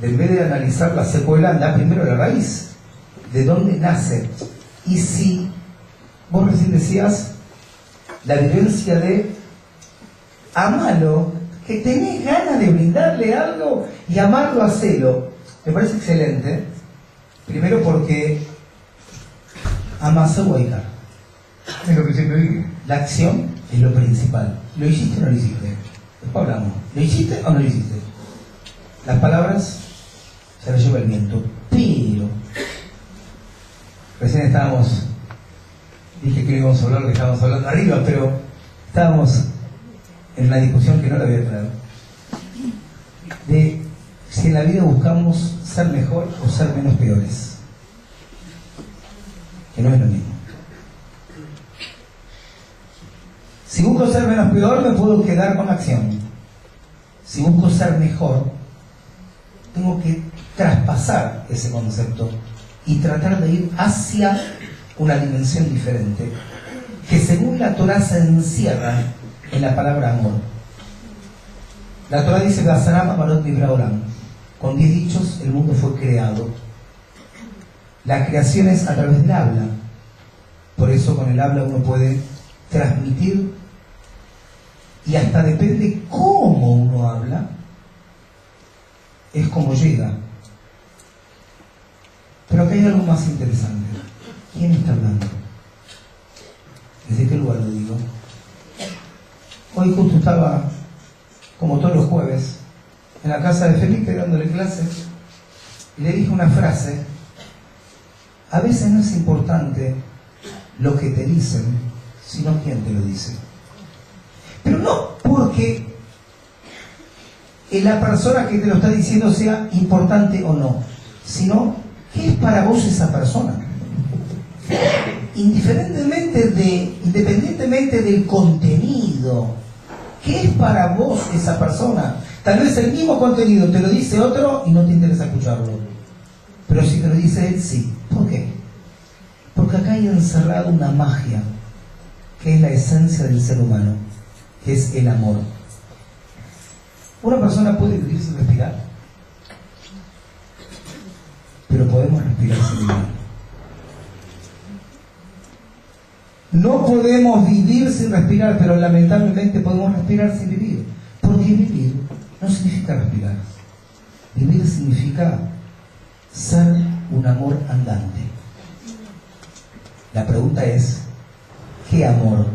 en vez de analizar la secuela, anda primero la raíz, de dónde nace. Y si vos recién decías la vivencia de amalo, que tenés ganas de brindarle algo y amarlo, hacelo, me parece excelente. Primero porque amás a Huaycar. Es lo que siempre dije. La acción es lo principal. ¿Lo hiciste o no lo hiciste? Después hablamos. ¿Lo hiciste o no lo hiciste? Las palabras se las lleva el viento. Pero recién dije que íbamos a hablar, que estábamos hablando arriba, pero estábamos en una discusión que no la voy a traer, de si en la vida buscamos ser mejor o ser menos peores, que no es lo mismo. Si busco ser menos peor, me puedo quedar con la acción. Si busco ser mejor, tengo que traspasar ese concepto y tratar de ir hacia una dimensión diferente, que según la Torá se encierra en la palabra amor. La Torá dice: con 10 dichos el mundo fue creado. La creación es a través del habla. Por eso con el habla uno puede transmitir, y hasta depende cómo uno habla, es como llega. Pero acá hay algo más interesante. ¿Quién está hablando? ¿Desde qué lugar lo digo? Hoy justo estaba, como todos los jueves, en la casa de Felipe dándole clases, y le dije una frase: a veces no es importante lo que te dicen, sino quién te lo dice. Pero no porque la persona que te lo está diciendo sea importante o no, sino qué es para vos esa persona. Independientemente del contenido, ¿qué es para vos esa persona? Tal vez el mismo contenido te lo dice otro y no te interesa escucharlo. Pero si te lo dice él, sí. ¿Por qué? Porque acá hay encerrado una magia, que es la esencia del ser humano, que es el amor. Una persona puede vivir sin respirar, pero podemos respirar sin vivir. No podemos vivir sin respirar, pero lamentablemente podemos respirar sin vivir. Porque vivir no significa respirar. Vivir significa ser un amor andante. La pregunta es, ¿qué amor?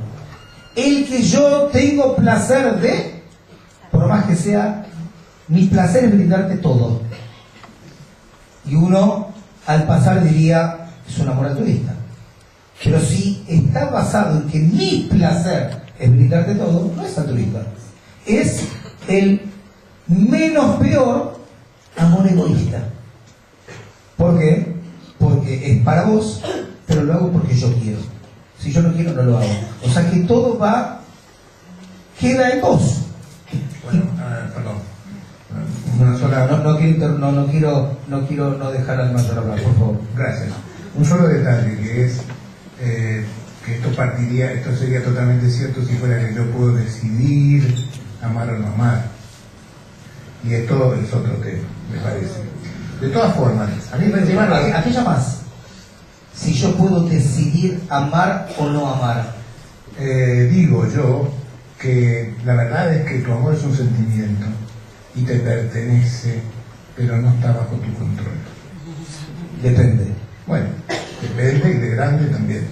El que yo tengo placer de, por más que sea, mi placer es brindarte todo. Y uno, al pasar, diría, es un amor altruista. Pero si está basado en que mi placer es brindarte todo, no es altruista. Es el menos peor amor egoísta. ¿Por qué? Porque es para vos, pero lo hago porque yo quiero. Si yo no quiero, no lo hago. O sea que todo queda en vos. Bueno, perdón. Una sola... No quiero no dejar al mayor hablar, por favor. Gracias. Un solo detalle, que es que esto sería totalmente cierto si fuera que yo puedo decidir amar o no amar. Y esto es otro tema, me parece. De todas formas, a mí me parece... ¿A qué llamás? Si yo puedo decidir amar o no amar. Digo yo que la verdad es que tu amor es un sentimiento y te pertenece, pero no está bajo tu control. Depende. Bueno, depende y de grande también.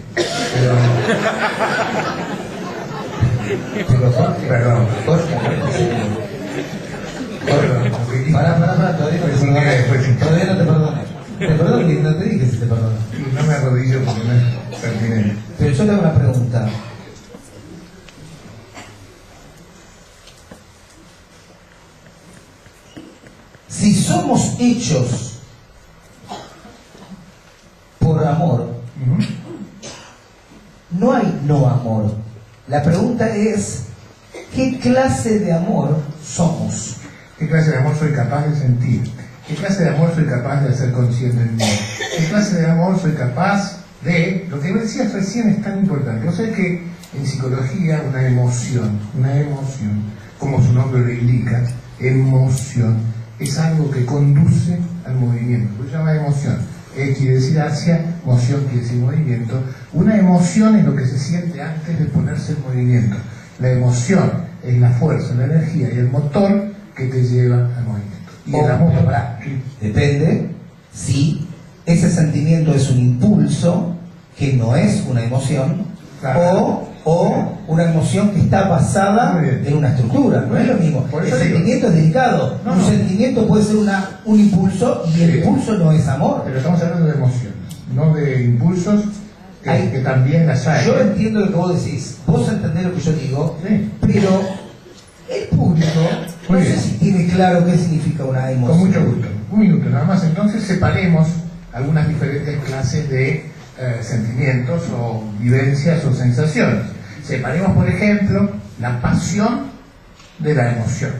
Pero Jorge, perdón. Pará, todavía no te perdoné. Te perdoné y no te dije si te perdoné. No me arrodillo porque no es pertinente. Pero yo te hago una pregunta. Si somos hechos por amor, no hay no amor. La pregunta es, ¿qué clase de amor somos? ¿Qué clase de amor soy capaz de sentir? ¿Qué clase de amor soy capaz de hacer consciente en mí? ¿Qué clase de amor soy capaz de...? Lo que decías recién es tan importante. Vos sabés que en psicología una emoción, como su nombre lo indica, emoción, es algo que conduce al movimiento. Se llama emoción. Quiere decir hacia, moción quiere decir movimiento. Una emoción es lo que se siente antes de ponerse en movimiento. La emoción es la fuerza, la energía y el motor que te lleva al movimiento. Y el amor, depende si ese sentimiento es un impulso, que no es una emoción, claro, o una emoción que está basada en una estructura. No es lo mismo. El sentimiento es delicado. Un sentimiento puede ser un impulso y el impulso no es amor. Pero estamos hablando de emociones, no de impulsos que también las hay. Yo entiendo lo que vos decís. Vos entendés lo que yo digo, sí, pero el público no sé si tiene claro qué significa una emoción. Con mucho gusto. Un minuto nada más. Entonces separemos algunas diferentes clases de sentimientos o vivencias o sensaciones. Separemos, por ejemplo, la pasión de la emoción.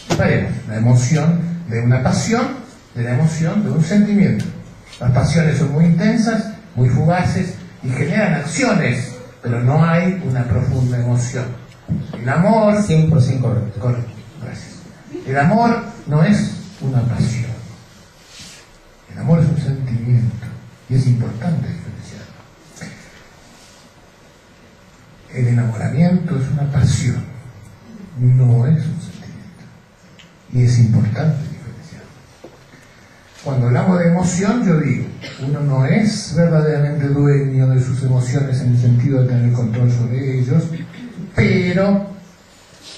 Separemos la emoción de una pasión de la emoción de un sentimiento. Las pasiones son muy intensas, muy fugaces y generan acciones, pero no hay una profunda emoción. El amor... 100% correcto. Correcto, gracias. El amor no es una pasión. El amor es un sentimiento y es importante diferenciarlo. El enamoramiento es una pasión, no es un sentimiento. Y es importante diferenciarlo. Cuando hablamos de emoción, yo digo, uno no es verdaderamente dueño de sus emociones en el sentido de tener control sobre ellos, pero,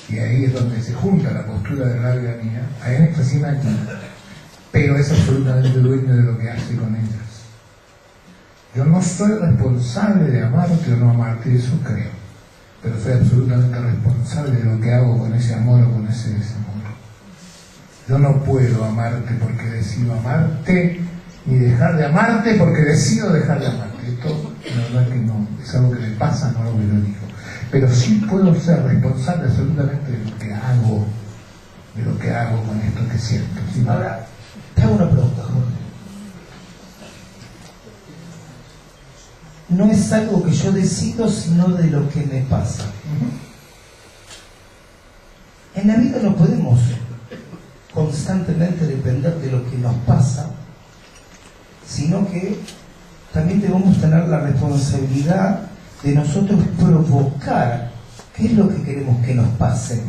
y ahí es donde se junta la postura de rabia mía, ahí recién aquí, pero es absolutamente dueño de lo que hace con ellas. Yo no soy responsable de amarte o no amarte, eso creo. Pero soy absolutamente responsable de lo que hago con ese amor o con ese desamor. Yo no puedo amarte porque decido amarte, ni dejar de amarte porque decido dejar de amarte. Esto, la verdad que no, es algo que me pasa, no algo que lo digo. Pero sí puedo ser responsable absolutamente de lo que hago con esto que siento. ¿Sí? Ahora, te hago una pregunta, Jorge. No es algo que yo decido, sino de lo que me pasa. En la vida no podemos constantemente depender de lo que nos pasa, sino que también debemos tener la responsabilidad de nosotros provocar qué es lo que queremos que nos pase.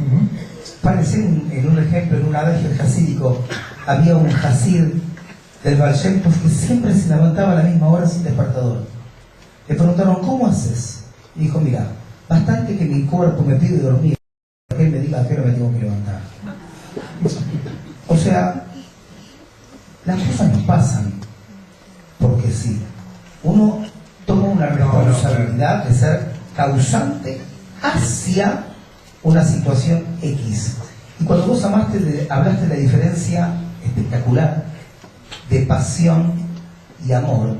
Parece en un ejemplo, en un adagio jasídico, había un Hasid del Baal Shem Tov que siempre se levantaba a la misma hora sin despertador. Le preguntaron, ¿cómo haces? Y dijo, mira, bastante que mi cuerpo me pide dormir, que él me diga a qué hora me tengo que levantar. O sea, las cosas nos pasan porque sí. Uno toma una responsabilidad de ser causante hacia una situación X. Y cuando vos hablaste de la diferencia espectacular de pasión y amor,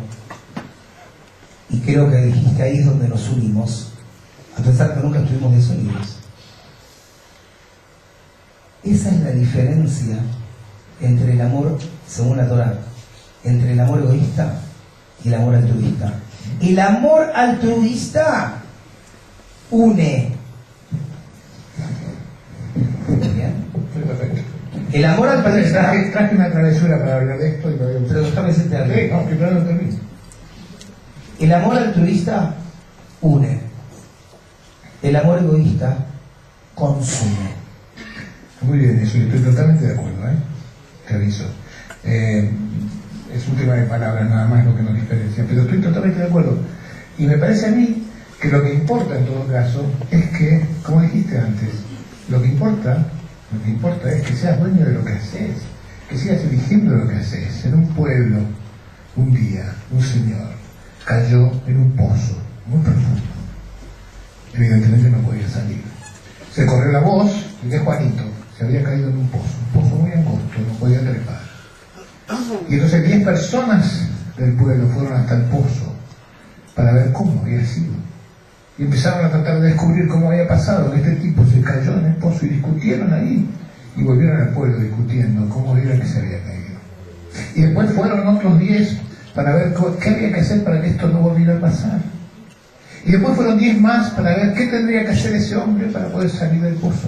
y creo que dijiste ahí es donde nos unimos, a pesar que nunca estuvimos desunidos. Esa es la diferencia entre el amor, según la Torá, entre el amor egoísta y el amor altruista. El amor altruista une. ¿Bien? Perfecto. El amor altruista... Traje una travesura para hablar de esto y lo voy a... Pero déjame decirte algo. Sí, no, que no termino. El amor altruista une. El amor egoísta consume. Muy bien, eso, estoy totalmente de acuerdo, te aviso. Es un tema de palabras nada más lo que nos diferencia, pero estoy totalmente de acuerdo. Y me parece a mí que lo que importa en todo caso es que, como dijiste antes, lo que importa es que seas dueño de lo que haces, que sigas eligiendo lo que haces. En un pueblo, un día, un señor cayó en un pozo muy profundo. Evidentemente no podía salir. Se corrió la voz de que Juanito se había caído en un pozo muy angosto, no podía trepar. Y entonces 10 personas del pueblo fueron hasta el pozo para ver cómo había sido. Y empezaron a tratar de descubrir cómo había pasado, que este tipo se cayó en el pozo y discutieron ahí. Y volvieron al pueblo discutiendo cómo era que se había caído. Y después fueron otros 10 para ver qué había que hacer para que esto no volviera a pasar. Y después fueron 10 más para ver qué tendría que hacer ese hombre para poder salir del pozo.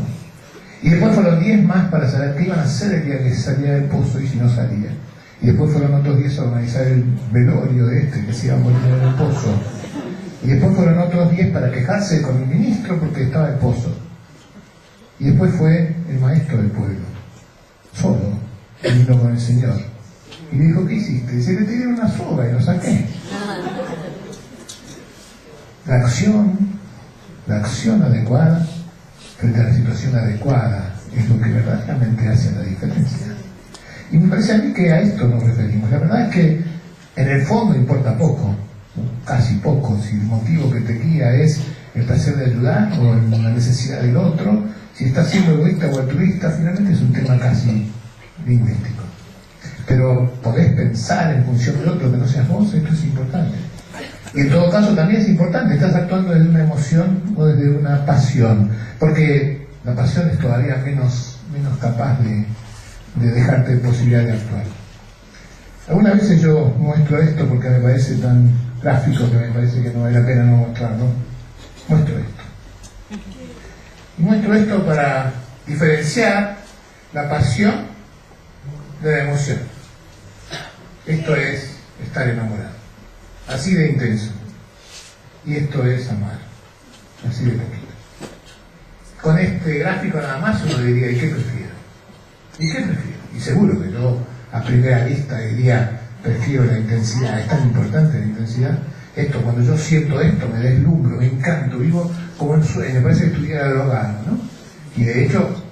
Y después fueron 10 más para saber qué iban a hacer el día que salía del pozo y si no salía. Y después fueron otros 10 a organizar el velorio de este que se iba a morir en el pozo. Y después fueron otros 10 para quejarse con el ministro porque estaba en el pozo. Y después fue el maestro del pueblo, solo, y vino con el Señor. Y le dijo, ¿qué hiciste? Dice, le tiré una soga y lo saqué. La acción adecuada frente a la situación adecuada es lo que verdaderamente hace la diferencia. Y me parece a mí que a esto nos referimos. La verdad es que en el fondo importa poco, casi poco, si el motivo que te guía es el placer de ayudar o la necesidad del otro, si estás siendo egoísta o altruista, finalmente es un tema casi lingüístico. Pero podés pensar en función del otro, que no seas vos, esto es importante. Y en todo caso también es importante, estás actuando desde una emoción o desde una pasión, porque la pasión es todavía menos capaz de dejarte posibilidad de actuar. Algunas veces yo muestro esto porque me parece tan gráfico que me parece que no vale la pena no mostrarlo. Muestro esto. Y muestro esto para diferenciar la pasión de la emoción. Esto es estar enamorado. Así de intenso. Y esto es amar. Así de poquito. Con este gráfico nada más uno diría, ¿y qué prefiero? ¿Y qué prefiero? Y seguro que yo a primera vista diría, prefiero la intensidad. Es tan importante la intensidad. Esto, cuando yo siento esto, me deslumbro, me encanto, vivo como en sueño. Me parece que estuviera drogado, ¿no? Y de hecho,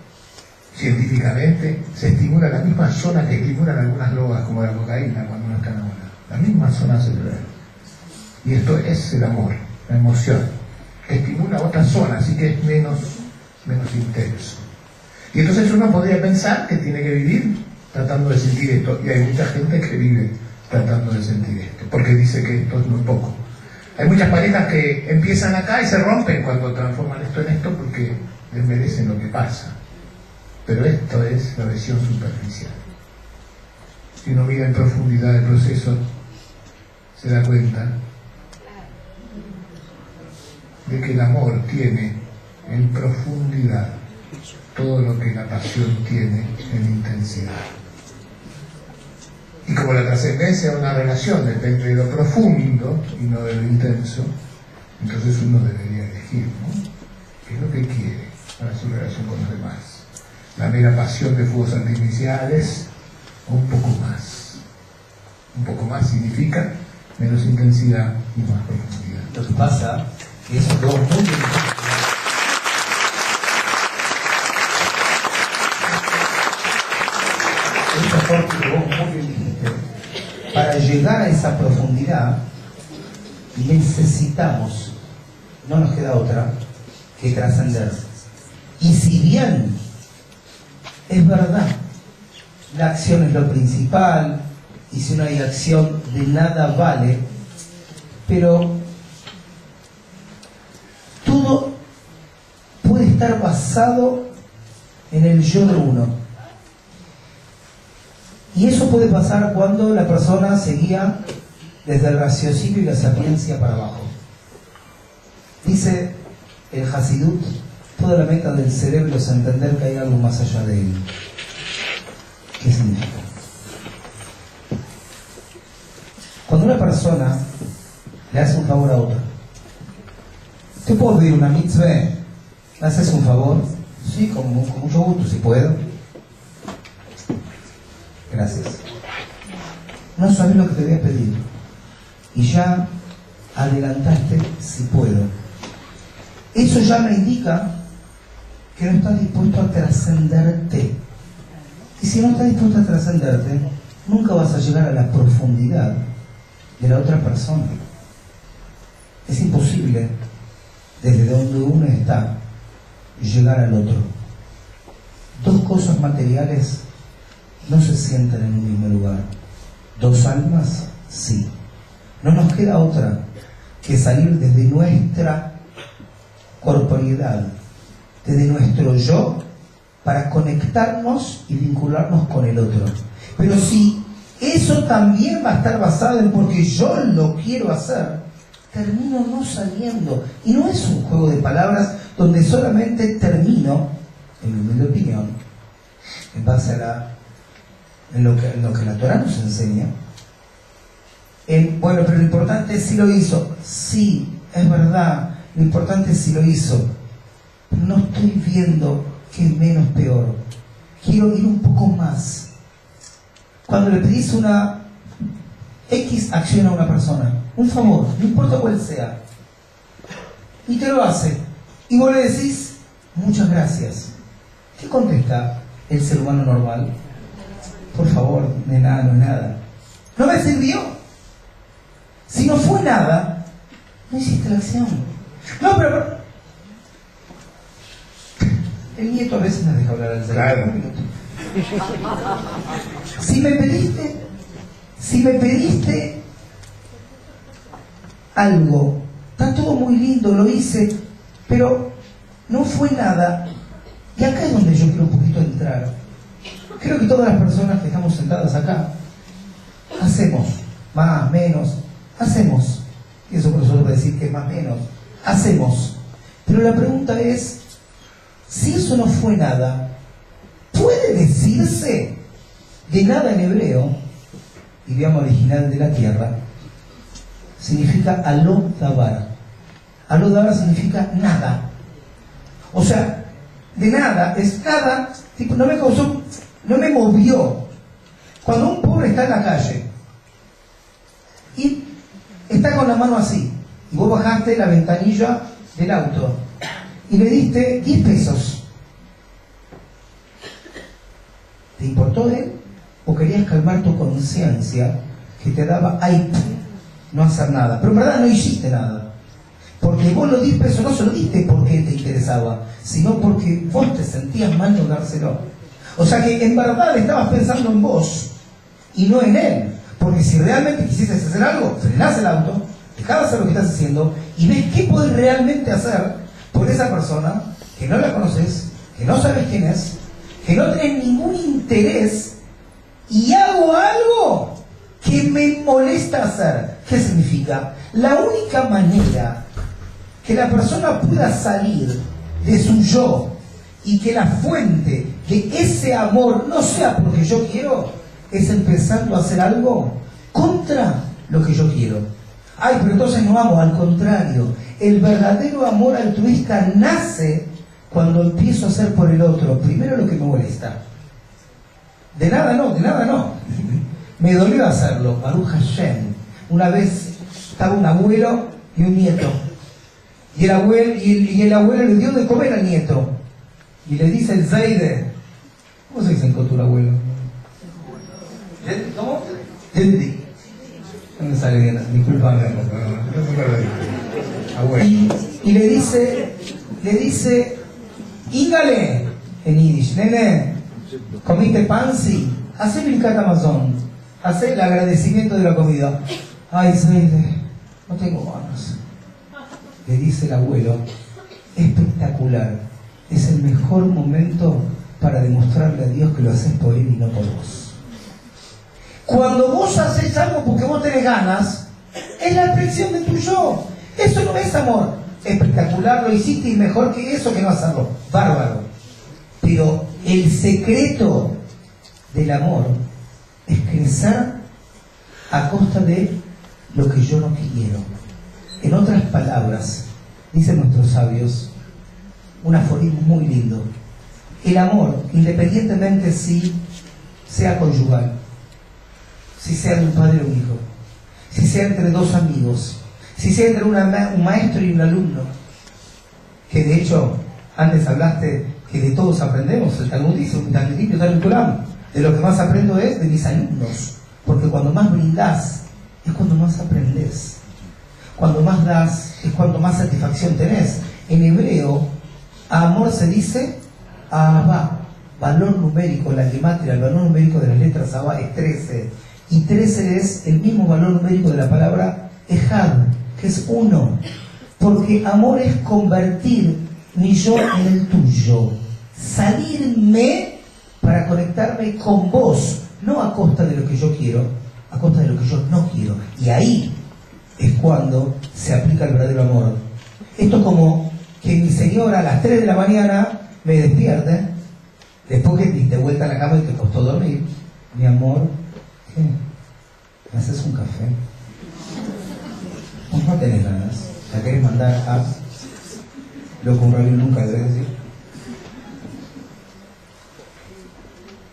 científicamente, se estimula la misma zona que estimulan algunas drogas, como la cocaína, cuando uno está enamorado. La misma zona cerebral. Y esto es el amor, la emoción, que estimula otra zona, así que es menos intenso. Y entonces uno podría pensar que tiene que vivir tratando de sentir esto, y hay mucha gente que vive tratando de sentir esto, porque dice que esto es muy poco. Hay muchas parejas que empiezan acá y se rompen cuando transforman esto en esto porque les merecen lo que pasa. Pero esto es la versión superficial. Si uno mira en profundidad el proceso, se da cuenta de que el amor tiene en profundidad todo lo que la pasión tiene en intensidad. Y como la trascendencia de una relación depende de lo profundo y no de lo intenso, entonces uno debería elegir, ¿no? ¿Qué es lo que quiere para su relación con los demás? La mera pasión de fuegos artificiales o un poco más. Un poco más significa menos intensidad y más profundidad. Lo que pasa es que esos dos muy ese aporte que vos muy bien dijiste, para llegar a esa profundidad necesitamos, no nos queda otra, que trascender. Y si bien es verdad, la acción es lo principal, y si no hay acción de nada vale, pero todo puede estar basado en el yo de uno. Y eso puede pasar cuando la persona se guía desde el raciocinio y la sapiencia para abajo. Dice el Hasidut, toda la meta del cerebro es entender que hay algo más allá de él. ¿Qué significa? Cuando una persona le hace un favor a otra, ¿te puedo pedir una mitzvah? ¿Me haces un favor? Sí, con mucho gusto, si puedo. Gracias. No sabes lo que te voy a pedir. Y ya adelantaste si puedo. Eso ya me indica que no estás dispuesto a trascenderte. Y si no estás dispuesto a trascenderte, nunca vas a llegar a la profundidad de la otra persona. Es imposible, desde donde uno está, llegar al otro. Dos cosas materiales no se sientan en un mismo lugar. Dos almas, sí. No nos queda otra que salir desde nuestra corporeidad, desde nuestro yo, para conectarnos y vincularnos con el otro. Pero si eso también va a estar basado en porque yo lo quiero hacer, termino no saliendo. Y no es un juego de palabras donde solamente termino, en mi humilde opinión, en base a en lo que la Torah nos enseña, bueno, pero lo importante es si lo hizo. Sí, es verdad, lo importante es si lo hizo. Pero no estoy viendo que es menos peor. Quiero ir un poco más. Cuando le pedís una X acción a una persona, un favor, no importa cuál sea, y te lo hace, y vos le decís, muchas gracias. ¿Qué contesta el ser humano normal? Por favor, de nada, no es nada. ¿No me sirvió? Si no fue nada, no hiciste la acción. No, pero el nieto a veces nos deja hablar al cerebro. Claro. Un minuto. Si me pediste algo, está todo muy lindo, lo hice, pero no fue nada. Y acá es donde yo quiero un poquito entrar. Creo que todas las personas que estamos sentadas acá hacemos, más, menos, hacemos. Y eso por eso va a decir que es más, menos, hacemos. Pero la pregunta es, si eso no fue nada, ¿puede decirse de nada en hebreo, idioma original de la tierra? Significa aló dabar. Aló dabar significa nada. O sea, de nada, es nada, tipo, no me causó, no me movió. Cuando un pobre está en la calle y está con la mano así, y vos bajaste la ventanilla del auto y le diste 10 pesos, ¿te importó él? ¿O querías calmar tu conciencia que te daba ay, no hacer nada. Pero en verdad no hiciste nada. Porque vos lo diste, eso no se lo diste porque te interesaba, sino porque vos te sentías mal no dárselo. O sea que en verdad estabas pensando en vos y no en él. Porque si realmente quisieses hacer algo, frenás el auto, dejás de hacer lo que estás haciendo y ves qué podés realmente hacer por esa persona que no la conoces, que no sabes quién es, que no tenés ningún interés, y hago algo que me molesta hacer. ¿Qué significa? La única manera que la persona pueda salir de su yo y que la fuente de ese amor no sea porque yo quiero, es empezando a hacer algo contra lo que yo quiero. Ay, pero entonces no amo. Al contrario, el verdadero amor altruista nace cuando empiezo a hacer por el otro primero lo que me molesta. De nada no. Me dolió hacerlo, Baruch Hashem. Una vez estaba un abuelo y un nieto. Y el abuelo le dio de comer al nieto. Y le dice el Zaide. ¿Cómo se dice en Cotur, abuelo? ¿Cómo? Yendi. No me sale bien, disculpame. Y le dice, íngale, en Yiddish, nene, comiste pansi, hacé el Amazon, hacé el agradecimiento de la comida. Ay, Zaide, no tengo ganas. Le dice el abuelo, espectacular, es el mejor momento para demostrarle a Dios que lo haces por él y no por vos. Cuando vos haces algo porque vos tenés ganas, es la expresión de tu yo. Eso no es amor. Espectacular, lo hiciste y mejor que eso que no hacerlo. Bárbaro. Pero el secreto del amor es crecer a costa de lo que yo no quiero. En otras palabras, dicen nuestros sabios, un aforismo muy lindo. El amor, independientemente si sea conyugal, si sea de un padre o un hijo, si sea entre dos amigos, si sea entre un maestro y un alumno, que de hecho, antes hablaste que de todos aprendemos, el Talmud dice, de lo que más aprendo es de mis alumnos, porque cuando más brindás, es cuando más aprendés. Cuando más das, es cuando más satisfacción tenés. En hebreo, a amor se dice Ahava, valor numérico, la gematria, el valor numérico de las letras Ahava es 13. Y 13 es el mismo valor numérico de la palabra Ejad, que es 1. Porque amor es convertir mi yo en el tuyo. Salirme para conectarme con vos, no a costa de lo que yo quiero, a costa de lo que yo no quiero. Y ahí es cuando se aplica el verdadero amor. Esto es como que mi señora a las 3 de la mañana me despierte, después que diste vuelta a la cama y te costó dormir. Mi amor, ¿qué? ¿Me haces un café? Vos no tenés ganas. ¿La querés mandar a lo que un rabino nunca debe decir?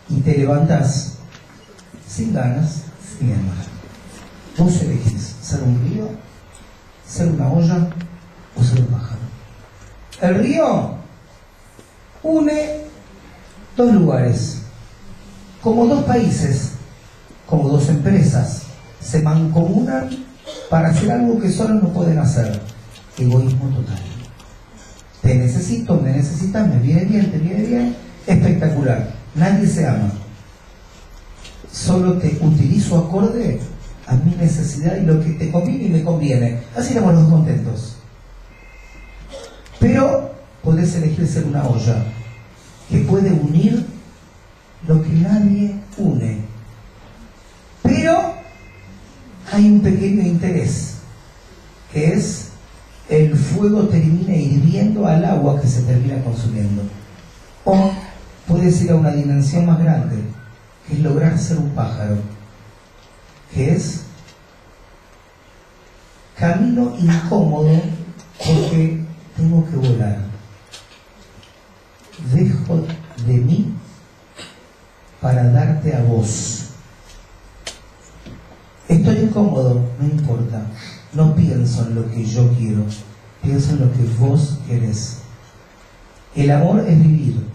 Y te levantás sin ganas, sin ganas. Vos elegís ser un río, ser una olla o ser un pájaro. El río une dos lugares, como dos países, como dos empresas, se mancomunan para hacer algo que solo no pueden hacer. Egoísmo total. Te necesito, me necesitas, me viene bien, te viene bien, espectacular. Nadie se ama. Solo te utilizo acorde a mi necesidad y lo que te conviene y me conviene. Así estamos los dos contentos. Pero podés elegir ser una olla que puede unir lo que nadie une. Pero hay un pequeño interés, que es el fuego termina hirviendo al agua que se termina consumiendo. O puedes ir a una dimensión más grande, que es lograr ser un pájaro, que es camino incómodo porque tengo que volar. Dejo de mí para darte a vos. Estoy incómodo, no importa. No pienso en lo que yo quiero, pienso en lo que vos querés. El amor es vivir.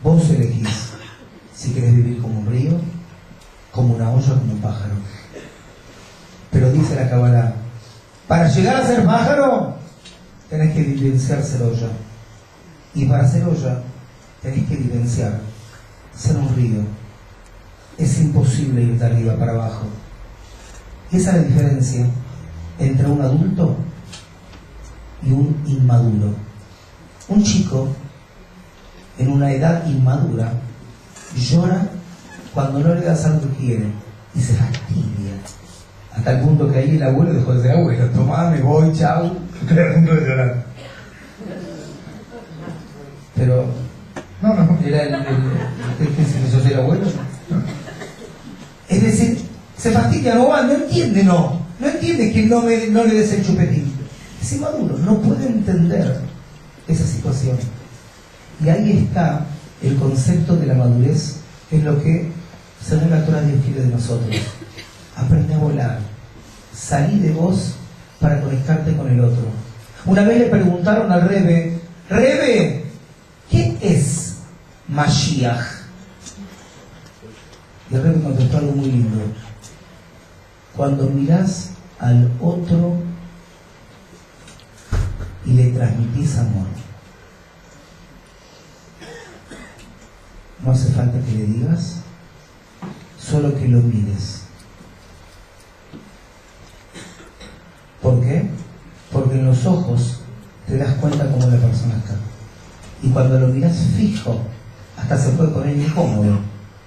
Vos elegís si querés vivir como un río, como una olla, como un pájaro. Pero dice la Kabbalah, para llegar a ser pájaro, tenés que vivenciar ser olla. Y para ser olla, tenés que vivenciar ser un río. Es imposible ir de arriba para abajo. Y esa es la diferencia entre un adulto y un inmaduro. Un chico, en una edad inmadura, llora cuando no le das algo que quiere y se fastidia. Hasta el punto que ahí el abuelo dejó de ser abuelo. Tomá, me voy, chau. Estoy a punto de llorar. Pero No. era ¿qué se quiso ser abuelo? Es decir, se fastidia, no entiende, no entiende que no le des el chupetín. Es inmaduro, no puede entender esa situación. Y ahí está el concepto de la madurez, que es lo que, según la Torah, Dios quiere de nosotros. Aprende a volar, salí de vos para conectarte con el otro. Una vez le preguntaron al Rebbe, ¿qué es Mashiach? Y el Rebbe contestó algo muy lindo. Cuando mirás al otro y le transmitís amor, no hace falta que le digas, solo que lo mires. ¿Por qué? Porque en los ojos te das cuenta cómo la persona está. Y cuando lo miras fijo, hasta se puede poner incómodo.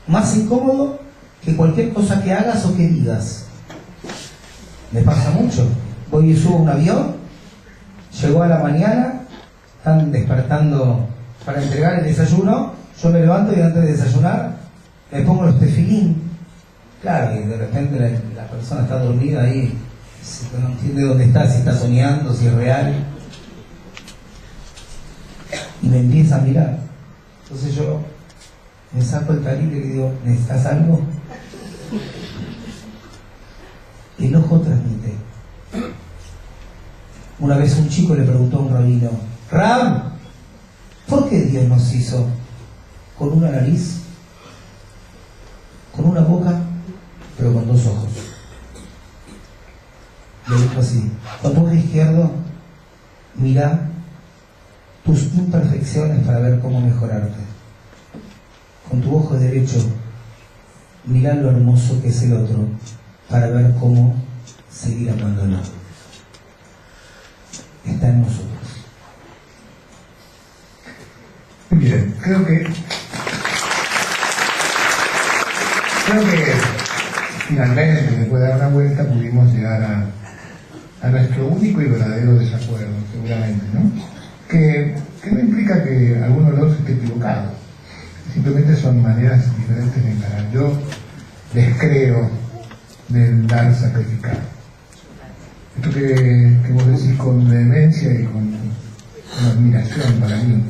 Más incómodo que cualquier cosa que hagas o que digas. Me pasa mucho. Voy y subo a un avión, llegó a la mañana, están despertando para entregar el desayuno, yo me levanto y antes de desayunar me pongo los tefilín. Claro, y de repente la persona está dormida ahí, no entiende dónde está, si está soñando, si es real. Y me empieza a mirar. Entonces yo me saco el tarín y le digo, ¿necesitas algo? El ojo transmite. Una vez un chico le preguntó a un rabino, Rab, ¿por qué Dios nos hizo con una nariz, con una boca, pero con dos ojos? Le dijo así, con tu ojo izquierdo, mira tus imperfecciones para ver cómo mejorarte. Con tu ojo derecho, mira lo hermoso que es el otro para ver cómo seguir amándolo. Está en nosotros. Bien, creo que finalmente, después de dar una vuelta, pudimos llegar a nuestro único y verdadero desacuerdo, seguramente, ¿no? Que no implica que alguno de los dos esté equivocado. Simplemente son maneras diferentes de encarar. Yo descreo del dar sacrificado. Esto que vos decís con vehemencia y con admiración para mí,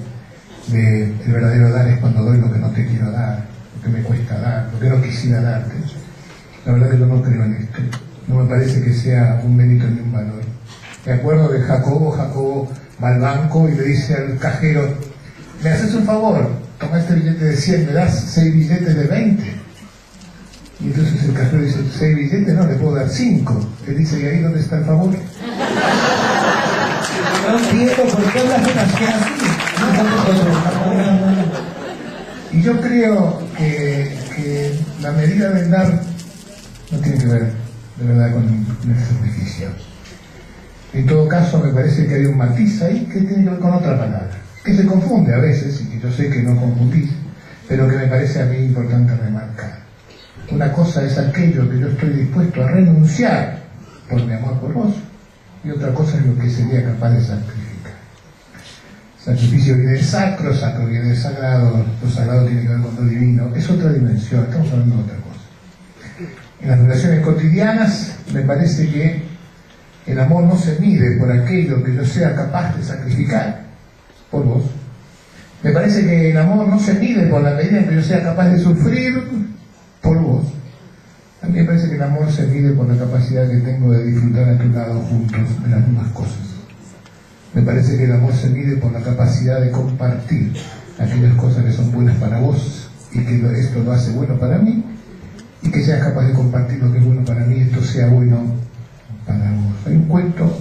el verdadero dar es cuando doy lo que no te quiero dar, lo que me cuesta dar, lo que no quisiera darte. La verdad que yo no creo en esto. No me parece que sea un mérito ni un valor. Me acuerdo de Jacobo va al banco y le dice al cajero, ¿me haces un favor? Toma este billete de 100, me das 6 billetes de 20. Y entonces el cajero dice, 6 billetes, no, le puedo dar 5. Él dice, ¿y ahí dónde está el favor? No entiendo por qué las personas así. Y yo creo que la medida del dar no tiene que ver de verdad con el sacrificio. En todo caso, me parece que hay un matiz ahí que tiene que ver con otra palabra, que se confunde a veces, y que yo sé que no confundís, pero que me parece a mí importante remarcar. Una cosa es aquello que yo estoy dispuesto a renunciar por mi amor por vos, y otra cosa es lo que sería capaz de sacrificar. Sacrificio viene del sacro viene del sagrado, lo sagrado tiene que ver con lo divino, es otra dimensión, estamos hablando de otra cosa. En las relaciones cotidianas me parece que el amor no se mide por aquello que yo sea capaz de sacrificar por vos. Me parece que el amor no se mide por la medida en que yo sea capaz de sufrir por vos. A mí me parece que el amor se mide por la capacidad que tengo de disfrutar a tu lado juntos de las mismas cosas. Me parece que el amor se mide por la capacidad de compartir aquellas cosas que son buenas para vos y que esto lo hace bueno para mí, y que seas capaz de compartir lo que es bueno para mí y esto sea bueno para vos. Hay un cuento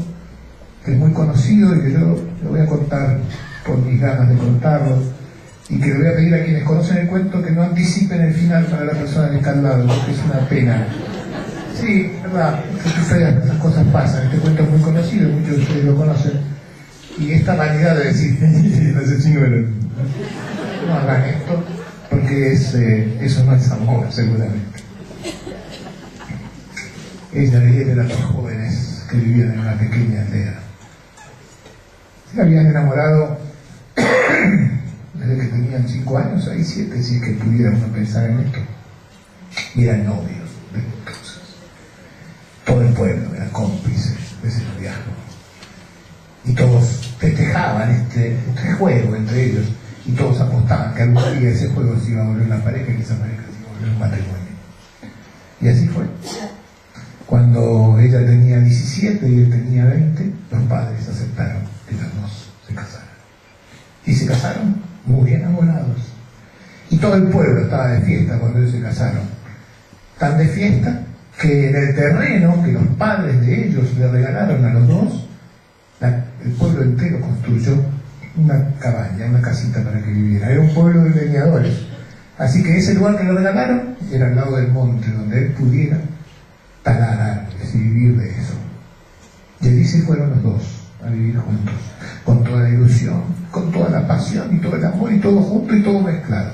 que es muy conocido y que yo lo voy a contar por mis ganas de contarlo, y que le voy a pedir a quienes conocen el cuento que no anticipen el final para la persona que está al lado, porque es una pena. Sí, verdad, esas cosas pasan. Este cuento es muy conocido, muchos de ustedes lo conocen, y esta vanidad de decir el asesino era... No hagan esto, porque eso no es amor, seguramente. Ella y él eran dos jóvenes que vivían en una pequeña aldea. Se habían enamorado desde que tenían 5 años, 6, 7, si es que pudiéramos pensar en esto. Y eran novios desde entonces. Todo el pueblo era cómplice de ese noviazgo. Y todos festejaban este juego entre ellos. Y todos apostaban que algún día ese juego se iba a volver una pareja y que esa pareja se iba a volver un matrimonio. Y así fue. Cuando ella tenía 17 y él tenía 20, los padres aceptaron que los dos se casaran. Y se casaron muy enamorados. Y todo el pueblo estaba de fiesta cuando ellos se casaron. Tan de fiesta que en el terreno que los padres de ellos le regalaron a los dos, el pueblo entero construyó una cabaña, una casita para que viviera. Era un pueblo de leñadores. Así que ese lugar que le regalaron era al lado del monte, donde él pudiera talar árboles y vivir de eso. Y allí se fueron los dos a vivir juntos, con toda la ilusión, con toda la pasión y todo el amor, y todo junto y todo mezclado.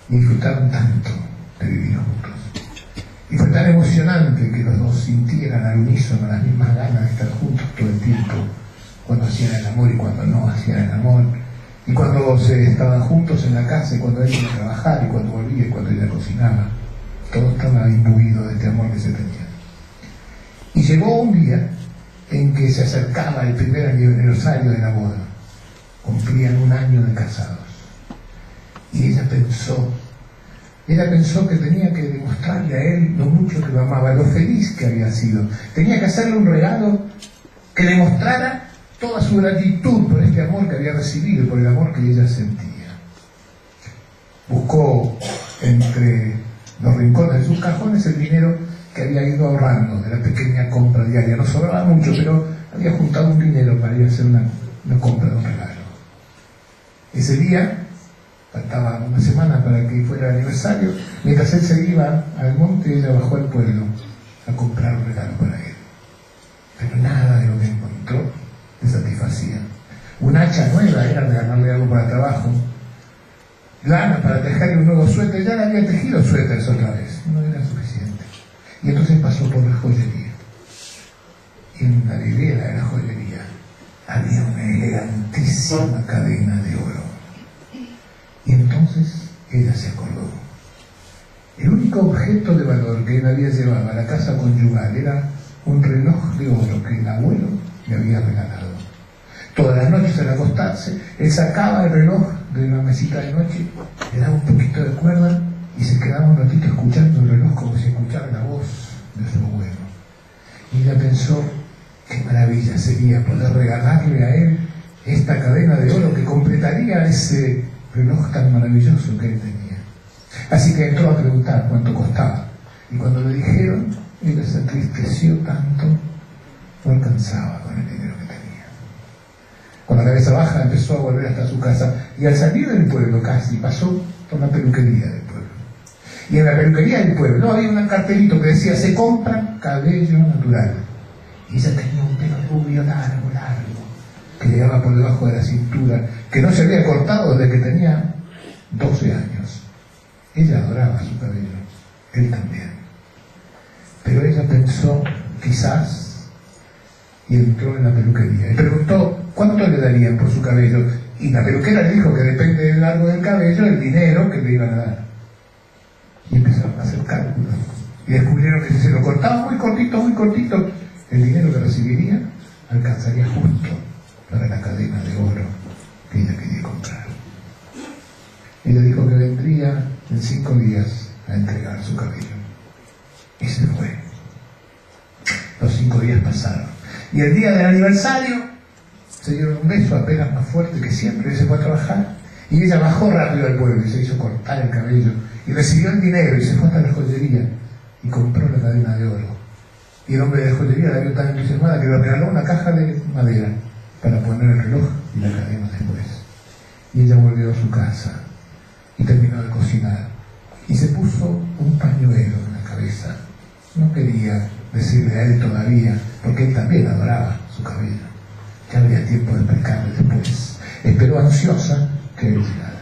Y disfrutaron tanto de vivir juntos. Y fue tan emocionante que los dos sintieran al unísono las mismas ganas de estar juntos todo el tiempo, cuando hacían el amor y cuando no hacían el amor, y cuando se estaban juntos en la casa, y cuando él iba a trabajar, y cuando volvía, y cuando ella cocinaba. Todo estaba imbuido de este amor que se tenía. Y llegó un día en que se acercaba el primer aniversario de la boda. Cumplían 1 año de casados. Y ella pensó que tenía que demostrarle a él lo mucho que lo amaba, lo feliz que había sido. Tenía que hacerle un regalo que demostrara toda su gratitud por este amor que había recibido, por el amor que ella sentía. Buscó entre los rincones de sus cajones el dinero que había ido ahorrando de la pequeña compra diaria. No sobraba mucho, pero había juntado un dinero para ir a hacer una compra de un regalo. Ese día, faltaba 1 semana para que fuera el aniversario, mientras él se iba al monte, ella bajó al pueblo a comprar un regalo para él. Pero nada de lo que encontró le satisfacía. Un hacha nueva era regalarle algo para trabajo, lana para tejerle un nuevo suéter. Ya le había tejido suéteres otra vez, no era suficiente. Y entonces pasó por la joyería, y en la vidriera de la joyería había una elegantísima cadena de oro. Y entonces ella se acordó. El único objeto de valor que él había llevado a la casa conyugal era un reloj de oro que el abuelo le había regalado. Todas las noches al acostarse, él sacaba el reloj de la mesita de noche, le daba un poquito de cuerda y se quedaba un ratito escuchando el reloj como si escuchara la voz de su abuelo. Y ella pensó, qué maravilla sería poder regalarle a él esta cadena de oro que completaría ese reloj tan maravilloso que él tenía. Así que entró a preguntar cuánto costaba. Y cuando le dijeron, ella se entristeció tanto, no alcanzaba con el dinero que tenía. Con la cabeza baja empezó a volver hasta su casa, y al salir del pueblo casi pasó por la peluquería del pueblo. Y en la peluquería del pueblo había un cartelito que decía: se compra cabello natural. Y ella tenía un pelo rubio largo, que llegaba por debajo de la cintura, que no se había cortado desde que tenía 12 años. Ella adoraba su cabello, él también. Pero ella pensó, quizás, y entró en la peluquería y preguntó cuánto le darían por su cabello, y la peluquera le dijo que depende del largo del cabello el dinero que le iban a dar. Y empezaron a hacer cálculos y descubrieron que si se lo cortaba muy cortito, el dinero que recibiría alcanzaría justo para la cadena de oro que ella quería comprar. Ella dijo que vendría en 5 días a entregar su cabello, y se fue. Los 5 días pasaron, y el día del aniversario se dieron un beso apenas más fuerte que siempre. Él se fue a trabajar y ella bajó rápido al pueblo y se hizo cortar el cabello y recibió el dinero y se fue hasta la joyería y compró la cadena de oro Y el hombre de la joyería la vio tan entusiasmada que le regaló una caja de madera para poner el reloj y la cadena después. Y ella volvió a su casa y terminó de cocinar y se puso un pañuelo en la cabeza. No quería decirle a él todavía, porque él también adoraba su cabello. Ya habría tiempo de explicarle después. Esperó ansiosa que él llegara.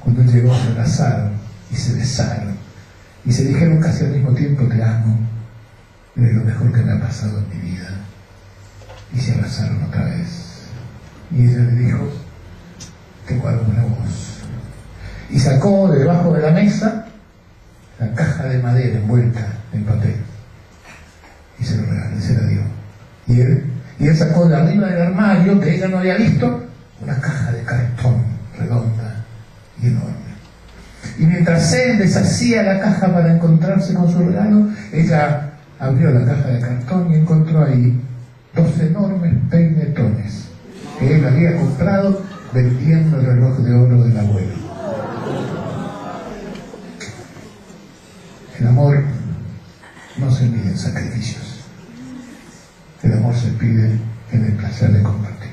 Cuando él llegó, se abrazaron y se besaron y se dijeron casi al mismo tiempo: te amo, eres lo mejor que me ha pasado en mi vida. Y se abrazaron otra vez. Y ella le dijo: tengo algo para vos. Y sacó de debajo de la mesa la caja de madera envuelta en papel y se lo regaló, se la dio. Y él sacó de arriba del armario, que ella no había visto, una caja de cartón redonda y enorme. Y mientras él deshacía la caja para encontrarse con su regalo, ella abrió la caja de cartón y encontró ahí 2 enormes peinetones que él había comprado vendiendo el reloj de oro del abuelo. El amor no se mide en sacrificios. El amor se pide en el placer de compartir.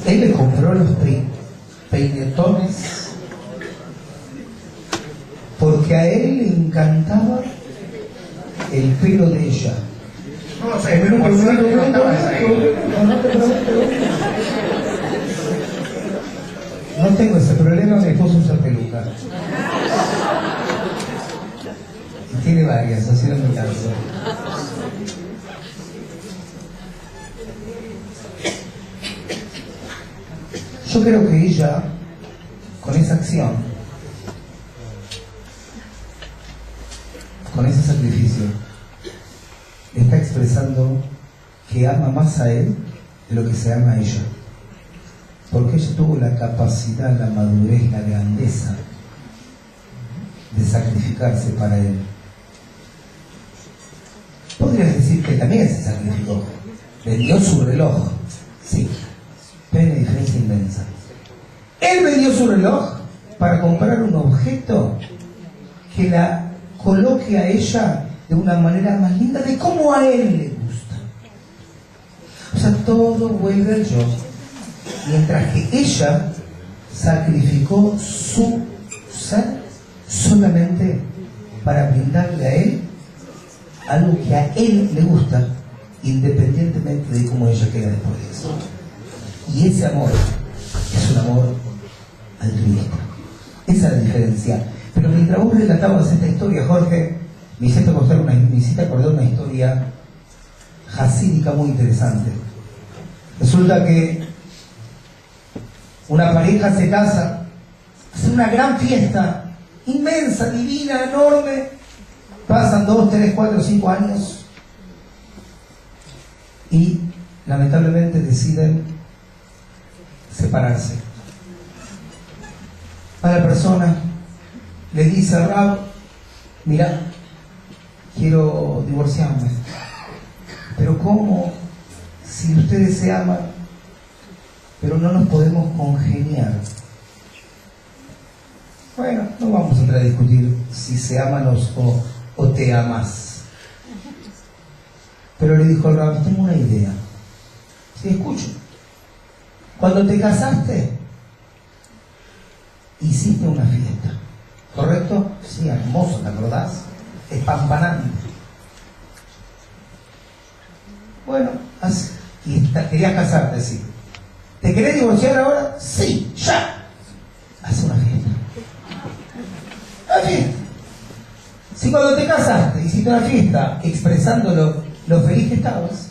Él le compró los peinetones porque a él le encantaba el pelo de ella. No sé, pero por suerte no estabas ahí. No tengo ese problema, mi esposo usa peluca. Y tiene varias, así no me canso. Yo creo que ella, con esa acción, con ese sacrificio, está expresando que ama más a él de lo que se ama a ella. Porque ella tuvo la capacidad, la madurez, la grandeza de sacrificarse para él. Podrías decir que también se sacrificó. Vendió su reloj, sí, pero hay una diferencia inmensa. Él vendió su reloj para comprar un objeto que la coloque a ella de una manera más linda, de cómo a él le gusta. O sea, todo vuelve al yo. Mientras que ella sacrificó su ser solamente para brindarle a él algo que a él le gusta, independientemente de cómo ella queda después de eso. Y ese amor es un amor altruista. Esa es la diferencia. Pero mientras vos relatabas esta historia, Jorge, me hiciste acordar una historia jasídica muy interesante. Resulta que una pareja se casa, hace una gran fiesta, inmensa, divina, enorme. Pasan 2, 3, 4, 5 años y lamentablemente deciden separarse. A la persona le dice a Rab: mira, quiero divorciarme. Pero ¿cómo? Si ustedes se aman, pero no nos podemos congeniar. Bueno, no vamos a entrar a discutir si se aman o te amas. Pero le dijo al Rab: tengo una idea. Sí, escucho. Cuando te casaste, hiciste una fiesta, ¿correcto? Sí, hermoso, ¿te acordás? Espampanante. Bueno, así. Y querías casarte, sí. ¿Te querés divorciar ahora? Sí, ya. Haz una fiesta. Una fiesta. Si cuando te casaste hiciste una fiesta expresando lo feliz que estabas,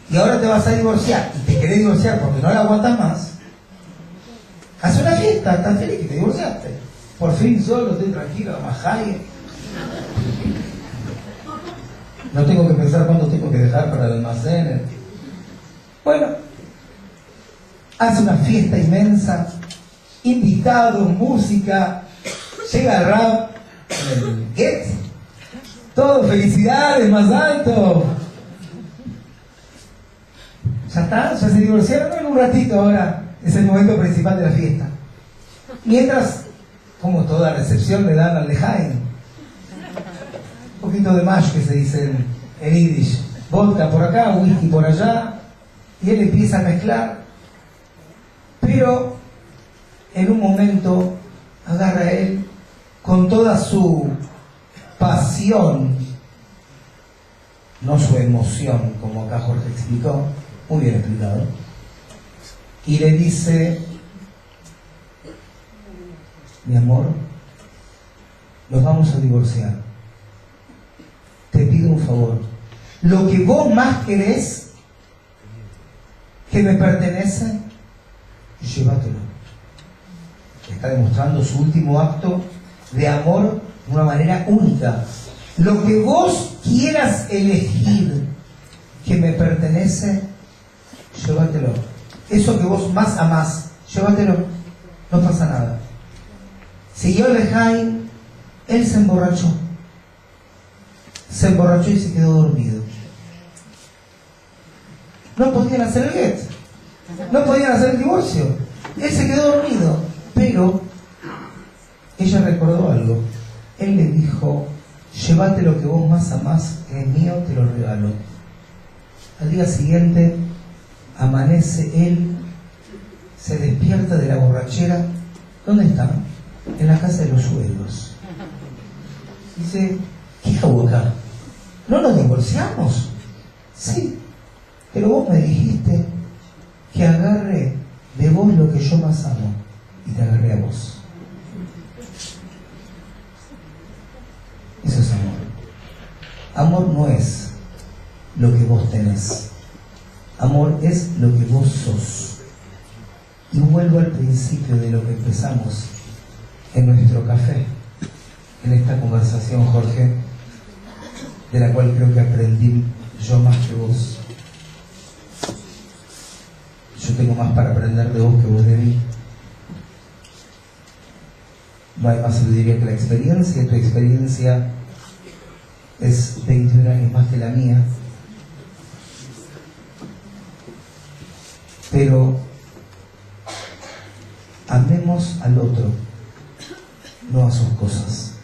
y ahora te vas a divorciar y te querés divorciar porque no la aguantas más, haz una fiesta, estás feliz que te divorciaste. Por fin solo, estoy tranquilo, más high. No tengo que pensar cuánto tengo que dejar para el almacén. Bueno, hace una fiesta inmensa, invitados, música, llega el Rab, el Get, todo, felicidades, más alto. Ya está, ya se divorciaron en un ratito, ahora es el momento principal de la fiesta. Mientras, como toda recepción, le dan al Lejaim un poquito de mash, que se dice en Yiddish, vodka por acá, whisky por allá, y él empieza a mezclar, pero en un momento agarra a él con toda su pasión, no su emoción, como acá Jorge explicó, muy bien explicado, y le dice: mi amor, nos vamos a divorciar. Te pido un favor. Lo que vos más querés, que me pertenece, llévatelo. Está demostrando su último acto de amor de una manera única. Lo que vos quieras elegir que me pertenece, llévatelo. Eso que vos más amás, llévatelo. No pasa nada. Siguió el Lejaim, él se emborrachó. Se emborrachó y se quedó dormido. No podían hacer el get, no podían hacer el divorcio. Él se quedó dormido, pero ella recordó algo. Él le dijo: llévate lo que vos más amás, que es mío, te lo regalo. Al día siguiente amanece él, se despierta de la borrachera. ¿Dónde está? En la casa de los suegros. Dice: ¿qué hago acá? ¿No nos divorciamos? Sí, pero vos me dijiste que agarre de vos lo que yo más amo, y te agarré a vos. Eso es amor. Amor no es lo que vos tenés. Amor es lo que vos sos. Y vuelvo al principio de lo que empezamos en nuestro café, en esta conversación, Jorge, de la cual creo que aprendí yo más que vos. Yo tengo más para aprender de vos que vos de mí. No hay más sabiduría que la experiencia. Tu experiencia es 21 años más que la mía. Pero amemos al otro, no a sus cosas.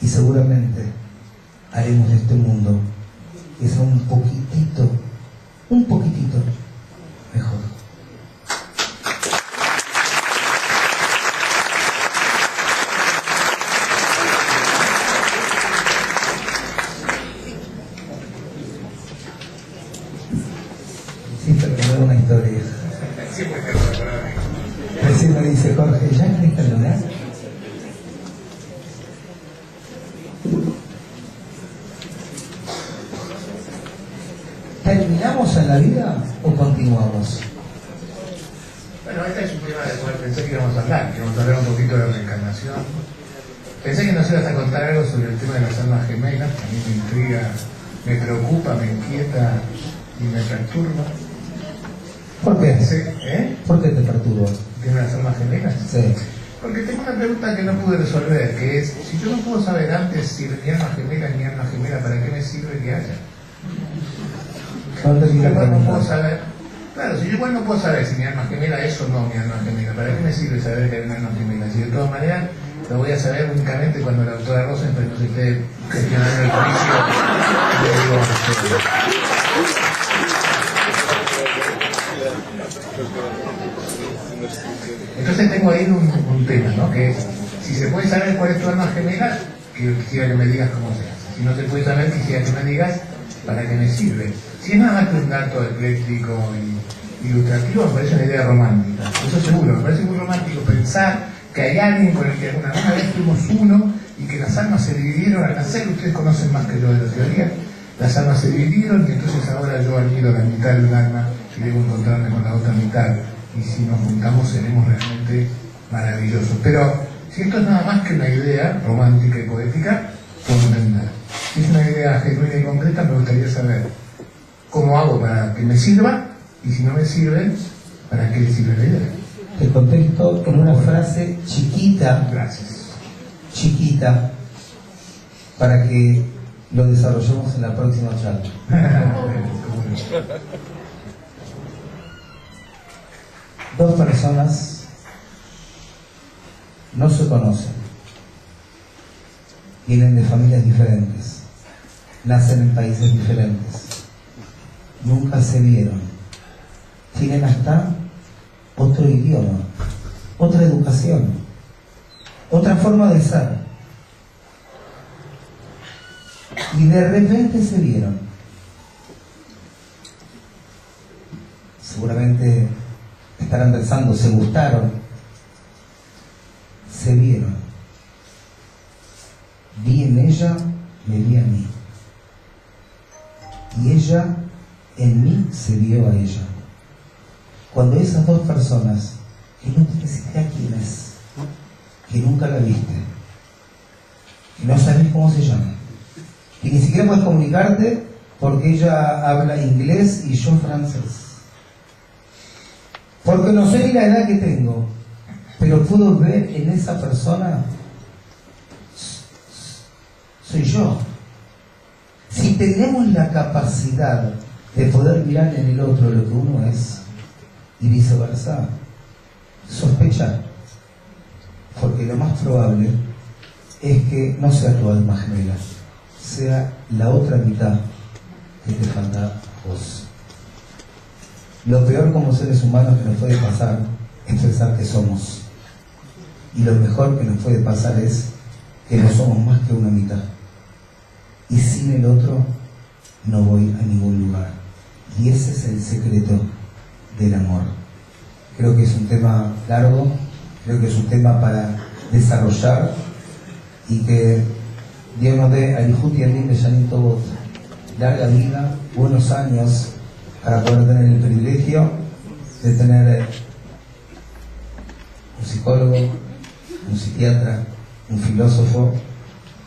Y seguramente haremos de este mundo que sea un poquitito mejor. Sí, pero me da una historia. Recién me dice Jorge: ¿ya querés perdonar? ¿Terminamos en la vida o continuamos? Bueno, este es un tema del cual pensé que íbamos a hablar un poquito de reencarnación. Pensé que nos ibas a contar algo sobre el tema de las almas gemelas, que a mí me intriga, me preocupa, me inquieta y me perturba. ¿Por qué? ¿Eh? ¿Por qué te perturba? ¿Tiene las almas gemelas? Sí. Porque tengo una pregunta que no pude resolver, que es: si yo no puedo saber antes si mi alma gemela es mi alma gemela, ¿para qué me sirve que haya? No puedo saber. Claro, si yo igual no puedo saber si mi alma gemela es o no mi alma gemela, ¿para qué me sirve saber que hay una alma gemela? Si de todas maneras lo voy a saber únicamente cuando la doctora Rosenfeld nos esté gestionando el juicio de divorcio. Entonces tengo ahí un tema, ¿no? Que es: si se puede saber cuál es tu alma gemela, que quisiera que me digas cómo se hace. Si no se puede saber, quisiera que me digas para qué me sirve. Si es nada más que un dato ecléctico y ilustrativo, me parece una idea romántica. Eso seguro, me parece muy romántico pensar que hay alguien con el que alguna vez fuimos uno y que las almas se dividieron al nacer. Ustedes conocen más que yo de la teoría. Las almas se dividieron y entonces ahora yo anido la mitad de un alma y debo encontrarme con la otra mitad. Y si nos juntamos seremos realmente maravillosos. Pero si esto es nada más que una idea romántica y poética, puedo entender. Si es una idea genuina y concreta, me gustaría saber cómo hago para que me sirva, y si no me sirve, ¿para qué le sirve la idea? Te contesto con una frase chiquita. Gracias. Chiquita, para que lo desarrollemos en la próxima charla. Dos personas no se conocen, vienen de familias diferentes, nacen en países diferentes, nunca se vieron, tienen hasta otro idioma, otra educación, otra forma de ser, y de repente se vieron. Seguramente estarán pensando, se gustaron, se vieron. Vi en ella, me vi a mí. Y ella en mí se vio a ella. Cuando esas dos personas, que no tienes idea quién es, que nunca la viste, que no sabes cómo se llama, que ni siquiera puedes comunicarte porque ella habla inglés y yo francés, porque no sé ni la edad que tengo, pero puedo ver en esa persona, soy yo. Si tenemos la capacidad de poder mirar en el otro lo que uno es, y viceversa, sospechar, porque lo más probable es que no sea tu alma gemela, sea la otra mitad que te falta a vos. Lo peor como seres humanos que nos puede pasar es pensar que somos, y lo mejor que nos puede pasar es que no somos más que una mitad, y sin el otro no voy a ningún lugar. Y ese es el secreto del amor. Creo que es un tema largo, creo que es un tema para desarrollar, y que Dios nos dé a Elijuti y a mí, Beyanito, larga vida, buenos años, para poder tener el privilegio de tener un psicólogo, un psiquiatra, un filósofo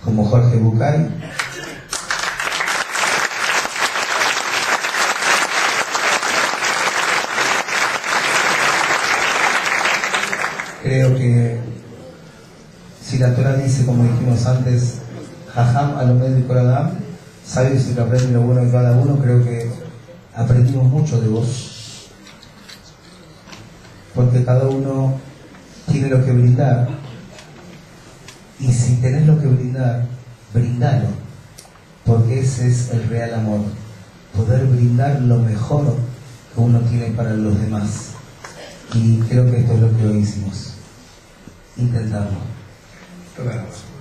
como Jorge Bucay. Creo que si la Torah dice, como dijimos antes, Jajam Alomed y Koradam, sabios y que aprenden lo bueno de cada uno, creo que aprendimos mucho de vos, porque cada uno tiene lo que brindar, y si tenés lo que brindar, brindalo, porque ese es el real amor, poder brindar lo mejor que uno tiene para los demás. Y creo que esto es lo que hoy hicimos, intentarlo. Toda la razón.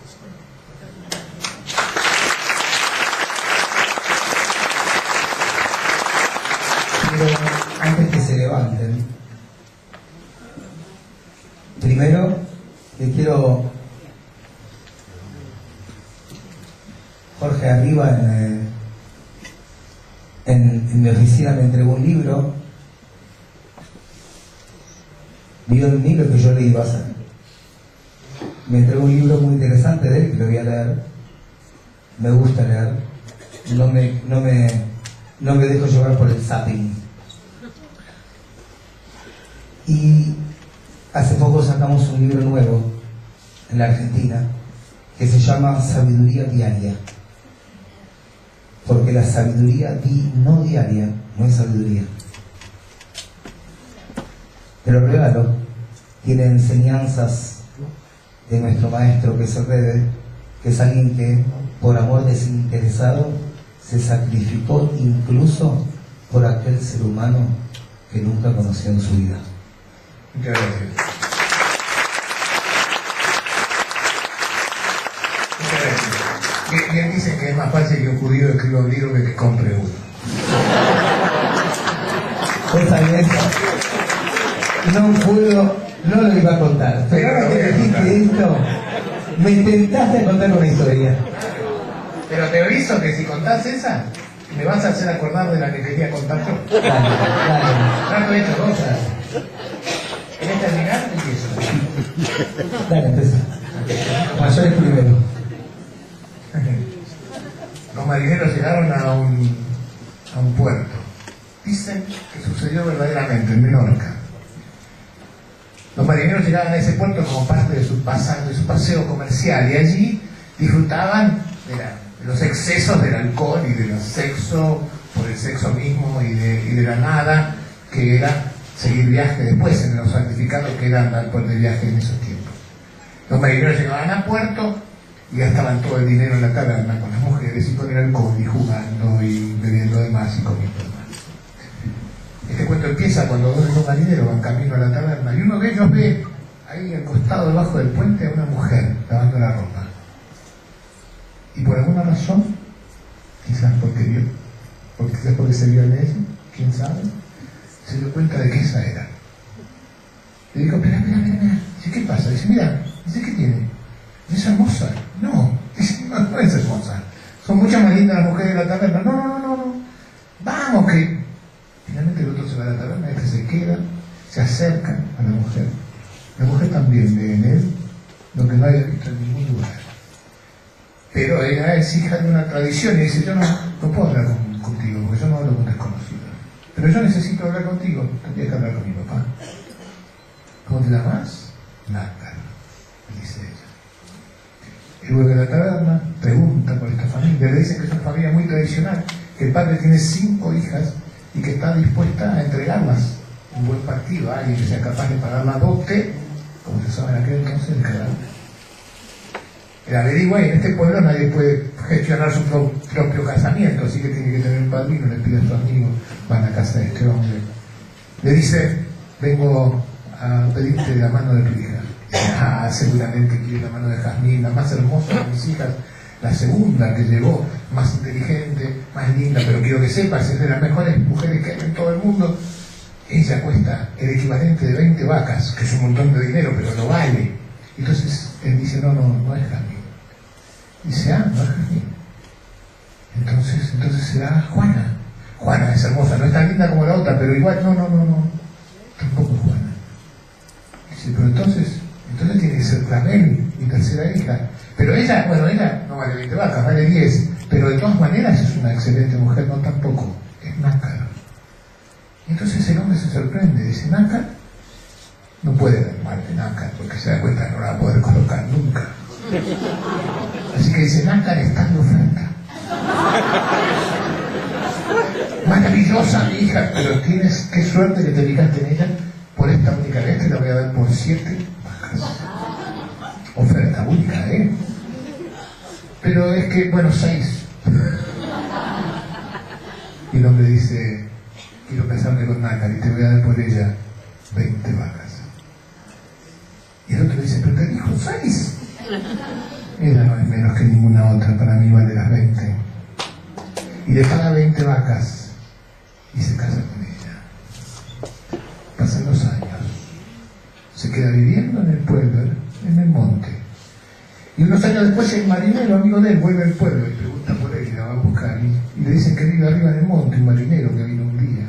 Pero antes que se levanten, primero le quiero, Jorge arriba en mi oficina me entregó un libro, vio el libro que yo le iba a hacer. Me entregó un libro muy interesante de él, que lo voy a leer. Me gusta leer. No me dejo llevar por el zapping. Y hace poco sacamos un libro nuevo en la Argentina que se llama Sabiduría Diaria. Porque la sabiduría no diaria no es sabiduría. Te lo regalo. Tiene enseñanzas de nuestro maestro, que es el Rebbe, que es alguien que por amor desinteresado se sacrificó incluso por aquel ser humano que nunca conoció en su vida. Muchas gracias. Muchas gracias. Bien dicen que es más fácil que un judío escriba un libro que compre uno. Esa iglesia no lo iba a contar, pero ahora que dijiste esto, me intentaste contar una historia. Pero te aviso que si contás esa, me vas a hacer acordar de la que quería contar yo. Dale. Trato hecho cosas. ¿Querés terminar? Empiezo. Dale, empieza. Mayores primero. Los marineros llegaron a un puerto. Dicen que sucedió verdaderamente en Menorca. Los marineros llegaban a ese puerto como parte de su paseo comercial, y allí disfrutaban de los excesos del alcohol y del sexo, por el sexo mismo, y de la nada que era seguir viaje después en los santificados que eran al puerto de viaje en esos tiempos. Los marineros llegaban a puerto y gastaban todo el dinero en la taberna con las mujeres y con el alcohol y jugando y bebiendo de más y comiendo de más. Este cuento empieza cuando dos de los marineros van camino a la taberna y uno de ellos ve ahí al costado debajo del puente a una mujer lavando la ropa. Y por alguna razón, quizás porque se vio en ella, quién sabe, se dio cuenta de que esa era. Le dijo, espera. Dice, ¿qué pasa? Dice, mira, dice, ¿qué tiene? ¿Es hermosa? No, dice, no es hermosa. Son muchas más lindas las mujeres de la taberna. No. Vamos, que... Finalmente el otro se va a la taberna, este se queda, se acerca a la mujer. La mujer también ve en él lo que no había visto en ningún lugar. Pero ella es hija de una tradición y dice, yo no puedo hablar contigo, porque yo no hablo con desconocidos. Pero yo necesito hablar contigo, tendría que hablar con mi papá. ¿Cómo te llamas? Nácar, dice ella. Y vuelve a la taberna, pregunta por esta familia, le dicen que es una familia muy tradicional, que el padre tiene 5 hijas y que está dispuesta a entregarlas un buen partido a alguien que sea capaz de pagar la dote, como se usaba en aquel entonces, el canal. El averigua y en este pueblo nadie puede gestionar su propio casamiento, así que tiene que tener un padrino, le pide a su amigo, van a casa de este hombre. Le dice, vengo a pedirte la mano de tu hija. Dice, seguramente quiere la mano de Jazmín, la más hermosa de mis hijas, la segunda que llegó, más inteligente, más linda, pero quiero que sepas, es de las mejores mujeres que hay en todo el mundo. Ella cuesta el equivalente de 20 vacas, que es un montón de dinero, pero lo vale. Entonces él dice, no es Jazmín. Dice, no es Jazmín. Entonces será Juana. Juana es hermosa, no es tan linda como la otra, pero igual, no. Tampoco es Juana. Dice, pero entonces tiene que ser Clamel, mi tercera hija. Pero ella no vale 20 vacas, vale 10. Pero de todas maneras es una excelente mujer, no tampoco. Es Nácar. Y entonces el hombre se sorprende, dice, Nácar no puede dar mal de Nácar, porque se da cuenta que no la va a poder colocar nunca. Así que dice, Nácar está de oferta. Maravillosa mi hija, pero tienes, qué suerte que te fijaste en ella, por esta única vez te la voy a dar por 7 vacas. Oferta única, Pero es que, 6. Y el hombre dice, quiero casarme con Nácar y te voy a dar por ella 20 vacas. Y el otro dice, pero te dijo 6. Ella no es menos que ninguna otra, para mí vale las 20. Y le paga 20 vacas y se casa con ella. Pasan los años. Se queda viviendo en el pueblo, en el monte. Y unos años después el marinero, amigo de él, vuelve al pueblo y pregunta por él y la va a buscar. Y le dicen que vive arriba en el monte, un marinero que vino un día.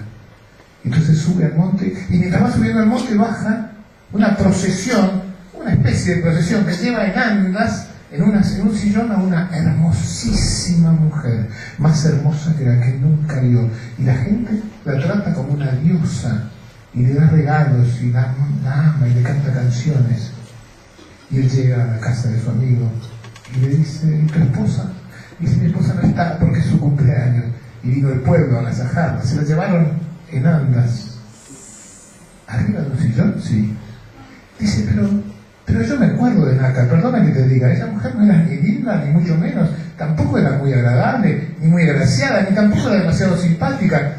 Entonces sube al monte y mientras va subiendo al monte baja una procesión, una especie de procesión que lleva en andas, en un sillón a una hermosísima mujer, más hermosa que la que nunca vio. Y la gente la trata como una diosa y le da regalos y la ama y le canta canciones. Y él llega a la casa de su amigo y le dice, ¿y tu esposa? Y dice, mi esposa no está porque es su cumpleaños. Y vino el pueblo a agasajarla. Se la llevaron en andas. ¿Arriba de un sillón? Sí. Dice, pero yo me acuerdo de Nácar, perdona que te diga, esa mujer no era ni linda, ni mucho menos, tampoco era muy agradable, ni muy agraciada, ni tampoco era demasiado simpática.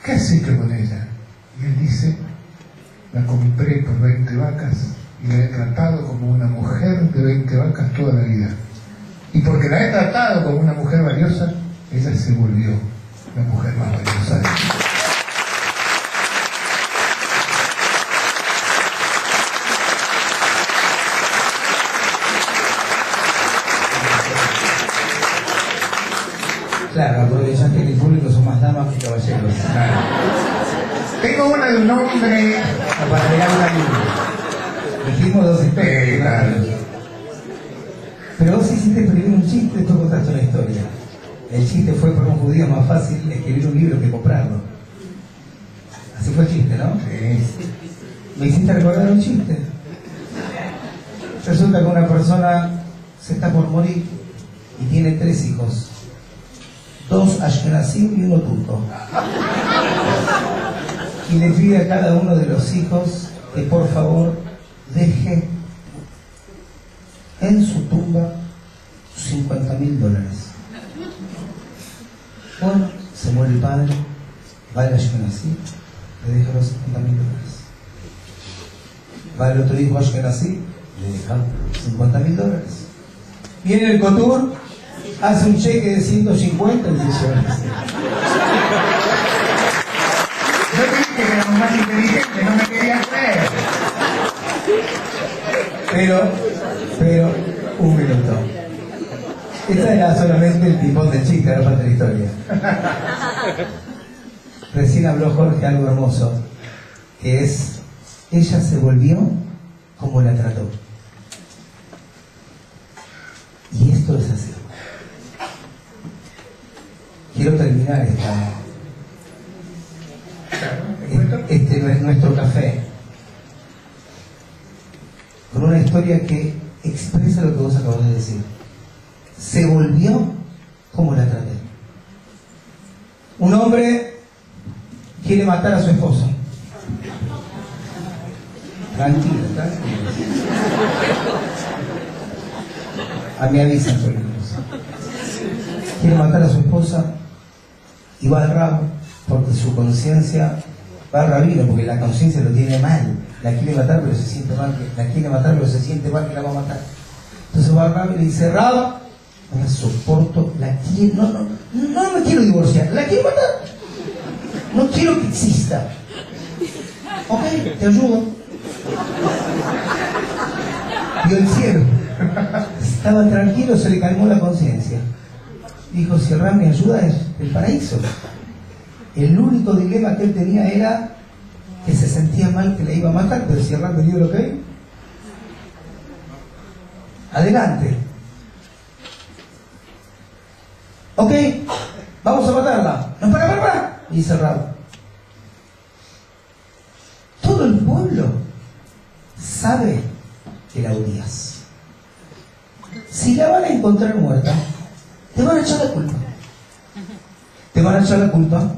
¿Qué has hecho con ella? Y él dice, la compré por 20 vacas y la he tratado como una mujer de 20 vacas toda la vida. Y porque la he tratado como una mujer valiosa, ella se volvió la mujer más valiosa de mí. Claro, aprovechaste que el público son más damas que caballeros. Claro. Tengo una de un hombre... Para pegar una línea. Dijimos 2 especies. Claro. Pero vos hiciste primero un chiste, después contaste una historia. El chiste fue por un judío más fácil escribir un libro que comprarlo. Así fue el chiste, ¿no? Sí. Me hiciste recordar un chiste. Resulta que una persona se está por morir y tiene 3 hijos. 2 ashkenazim y 1 turco. y le pide a cada uno de los hijos que por favor deje en su tumba $50.000. Bueno, se muere el padre, va el Ashkenazí, le deja los $50.000. Va el otro hijo Ashkenazí, le deja $50.000. Viene el Cotur, hace un cheque de 150 y dice: Yo te dije que éramos más inteligentes, no me querías creer. Pero, un minuto. Esta era solamente el pipón de chiste, era parte de la historia. Recién habló Jorge algo hermoso, que es: ella se volvió como la trató. Y esto es así. Quiero terminar este no es nuestro café con una historia que expresa lo que vos acabas de decir. Se volvió como la traté. Un hombre quiere matar a su esposa. Tranquilo. A mí avisan sobre eso. Quiere matar a su esposa y va al rabo porque su conciencia, va al rabino porque la conciencia lo tiene mal. La quiere matar pero se siente mal, la quiere matar pero se siente mal que la va a matar. Entonces va al rabo y le dice: Rab, no la soporto, la quiero, no me quiero divorciar, la quiero matar, no quiero que exista. Ok, te ayudo. Vio el cielo, estaba tranquilo, se le calmó la conciencia. Dijo: si el Rab me ayuda es el paraíso. El único dilema que él tenía era que se sentía mal que le iba a matar, pero si el Rab me dio lo que hay, adelante. Ok, vamos a matarla. No, para. Dice el Rab: todo el pueblo sabe que la odias. Si la van a encontrar muerta, te van a echar la culpa. Te van a echar la culpa,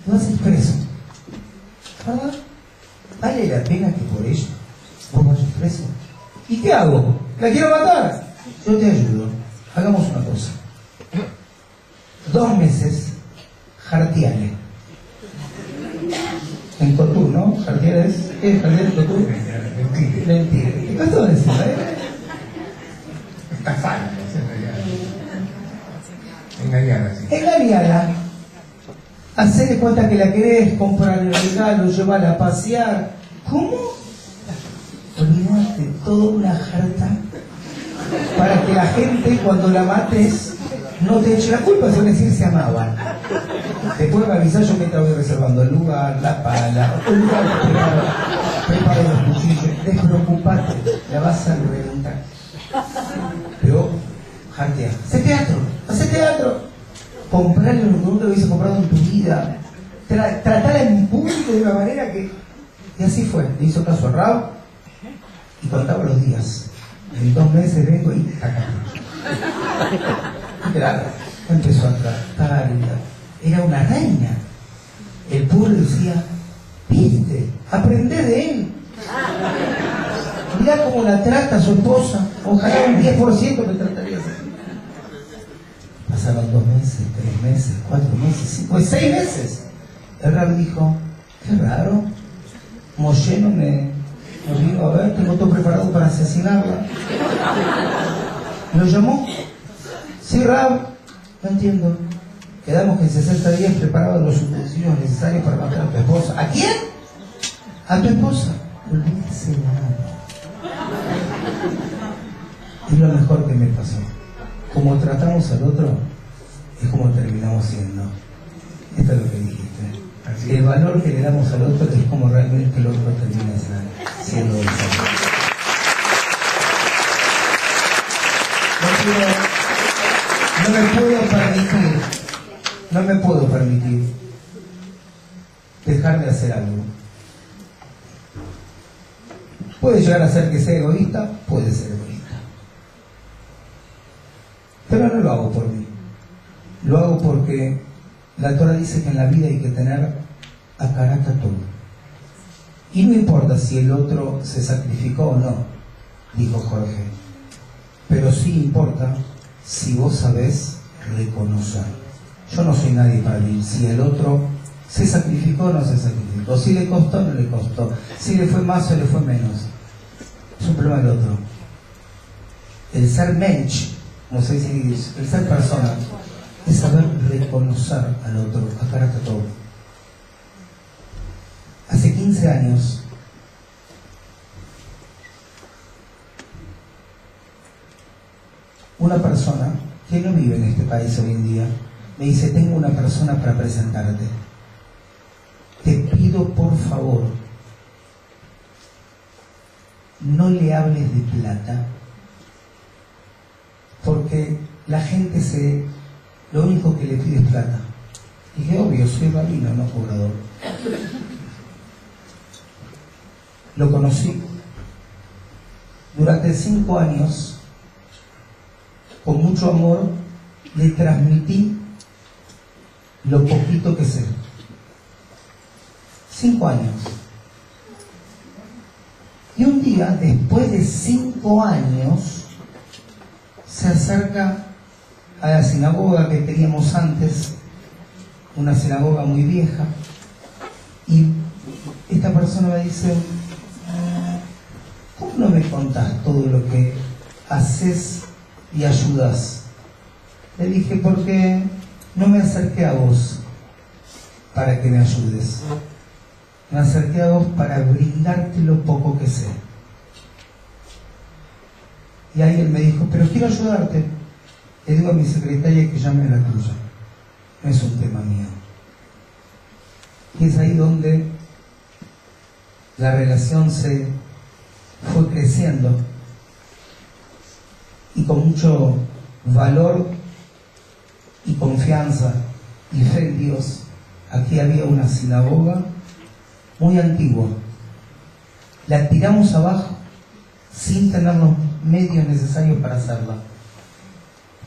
te vas a ir preso. ¿Verdad? Vale la pena que por ello vos vayas preso. ¿Y qué hago? ¿La quiero matar? Yo te ayudo. Hagamos una cosa. 2 meses, jarteale. En Cotur, ¿no? Jarteale es... ¿Qué es jarteale en Cotur? Mentira. ¿Qué pasó de eso, Está falso, engañarla. Engañarla. Hacerle cuenta que la querés, comprarle regalo, llevarla a pasear. ¿Cómo? Olvidate, toda una jarta para que la gente cuando la mates no te eche la culpa, se van a decir se amaban. Después me avisar, yo mientras voy reservando el lugar, la pala, el lugar preparo los cuchillos, despreocupate, la vas a reventar. Pero, jartea, hace teatro, comprarle lo que nunca hubiese comprado en tu vida, tratarla en público de una manera que... Y así fue, le hizo caso a Rab y contaba los días. En 2 meses vengo y acá. Claro, empezó a tratar, era una reina. El pueblo decía: viste, aprendé de él. Mirá cómo la trata a su esposa. Ojalá un 10% me trataría así. Pasaron 2 meses, 3 meses, 4 meses, 5, 6 meses. El Rab dijo: qué raro, Moshe no me vino a ver, tengo todo preparado para asesinarla. Lo llamó: sí, Rab, no entiendo. Quedamos que en 60 días preparaban los utensilios necesarios para matar a tu esposa. ¿A quién? A tu esposa. Olvídese de nada. Es lo mejor que me pasó. Como tratamos al otro, es como terminamos siendo. Esto es lo que dijiste. Así el valor que le damos al otro es como realmente el otro termina siendo el otro. No me puedo permitir dejar de hacer algo. Puede llegar a ser que sea egoísta, puede ser egoísta. Pero no lo hago por mí. Lo hago porque la Torah dice que en la vida hay que tener acaraca todo. Y no importa si el otro se sacrificó o no, dijo Jorge, pero sí importa si vos sabés reconocer. Yo no soy nadie para decir si el otro se sacrificó o no se sacrificó, si le costó o no le costó, si le fue más o le fue menos. Es un problema del otro. El ser mensch, no sé si el ser persona, es saber reconocer al otro, acaraca todo. Hace 15 años, una persona que no vive en este país hoy en día me dice: tengo una persona para presentarte. Te pido por favor, no le hables de plata, porque la gente lo único que le pide es plata. Y dije: obvio, soy rabino, no cobrador. Lo conocí durante 5 años, con mucho amor le transmití lo poquito que sé. 5 años. Y un día, después de 5 años, se acerca a la sinagoga que teníamos antes, una sinagoga muy vieja, y esta persona me dice: ¿cómo no me contás todo lo que haces y ayudas? Le dije: porque no me acerqué a vos para que me ayudes, me acerqué a vos para brindarte lo poco que sé. Y ahí él me dijo: pero quiero ayudarte. Le digo a mi secretaria que llame a la tuya, no es un tema mío. Y es ahí donde la relación se fue creciendo, y con mucho valor y confianza y fe en Dios. Aquí había una sinagoga muy antigua, la tiramos abajo sin tener los medios necesarios para hacerla,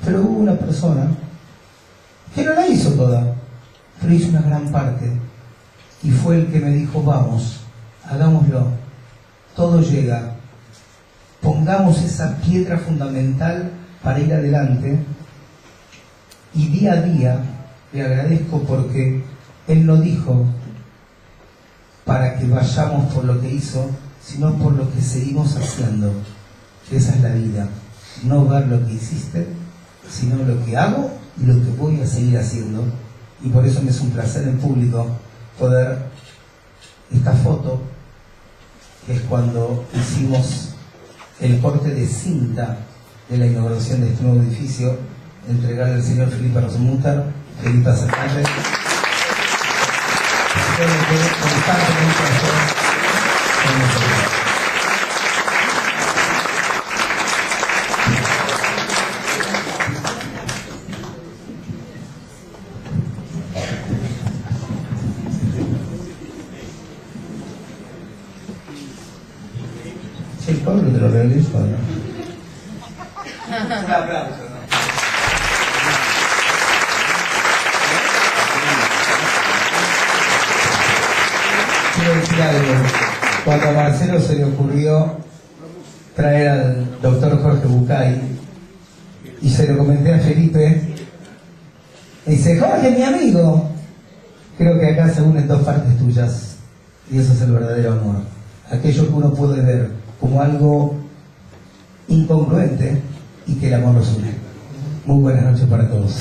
pero hubo una persona que no la hizo toda, pero hizo una gran parte, y fue el que me dijo: vamos, hagámoslo, todo llega, pongamos esa piedra fundamental para ir adelante. Y día a día le agradezco, porque él no dijo para que vayamos por lo que hizo, sino por lo que seguimos haciendo, que esa es la vida, no ver lo que hiciste, sino lo que hago y lo que voy a seguir haciendo. Y por eso me es un placer en público poder, esta foto, que es cuando hicimos el corte de cinta de la inauguración de este nuevo edificio, entregarle al señor Felipe Rosenmutter, Felipe Acercarle, constantemente hacer con nosotros. Sí, el pueblo te lo realizo, ¿no? Un aplauso, ¿no? Quiero decir algo. Cuando a Marcelo se le ocurrió traer al doctor Jorge Bucay, y se lo comenté a Felipe, me dice: Jorge, mi amigo. Creo que acá se unen dos partes tuyas, y eso es el verdadero amor. Aquello que uno puede ver como algo incongruente, y que el amor los une. Muy buenas noches para todos.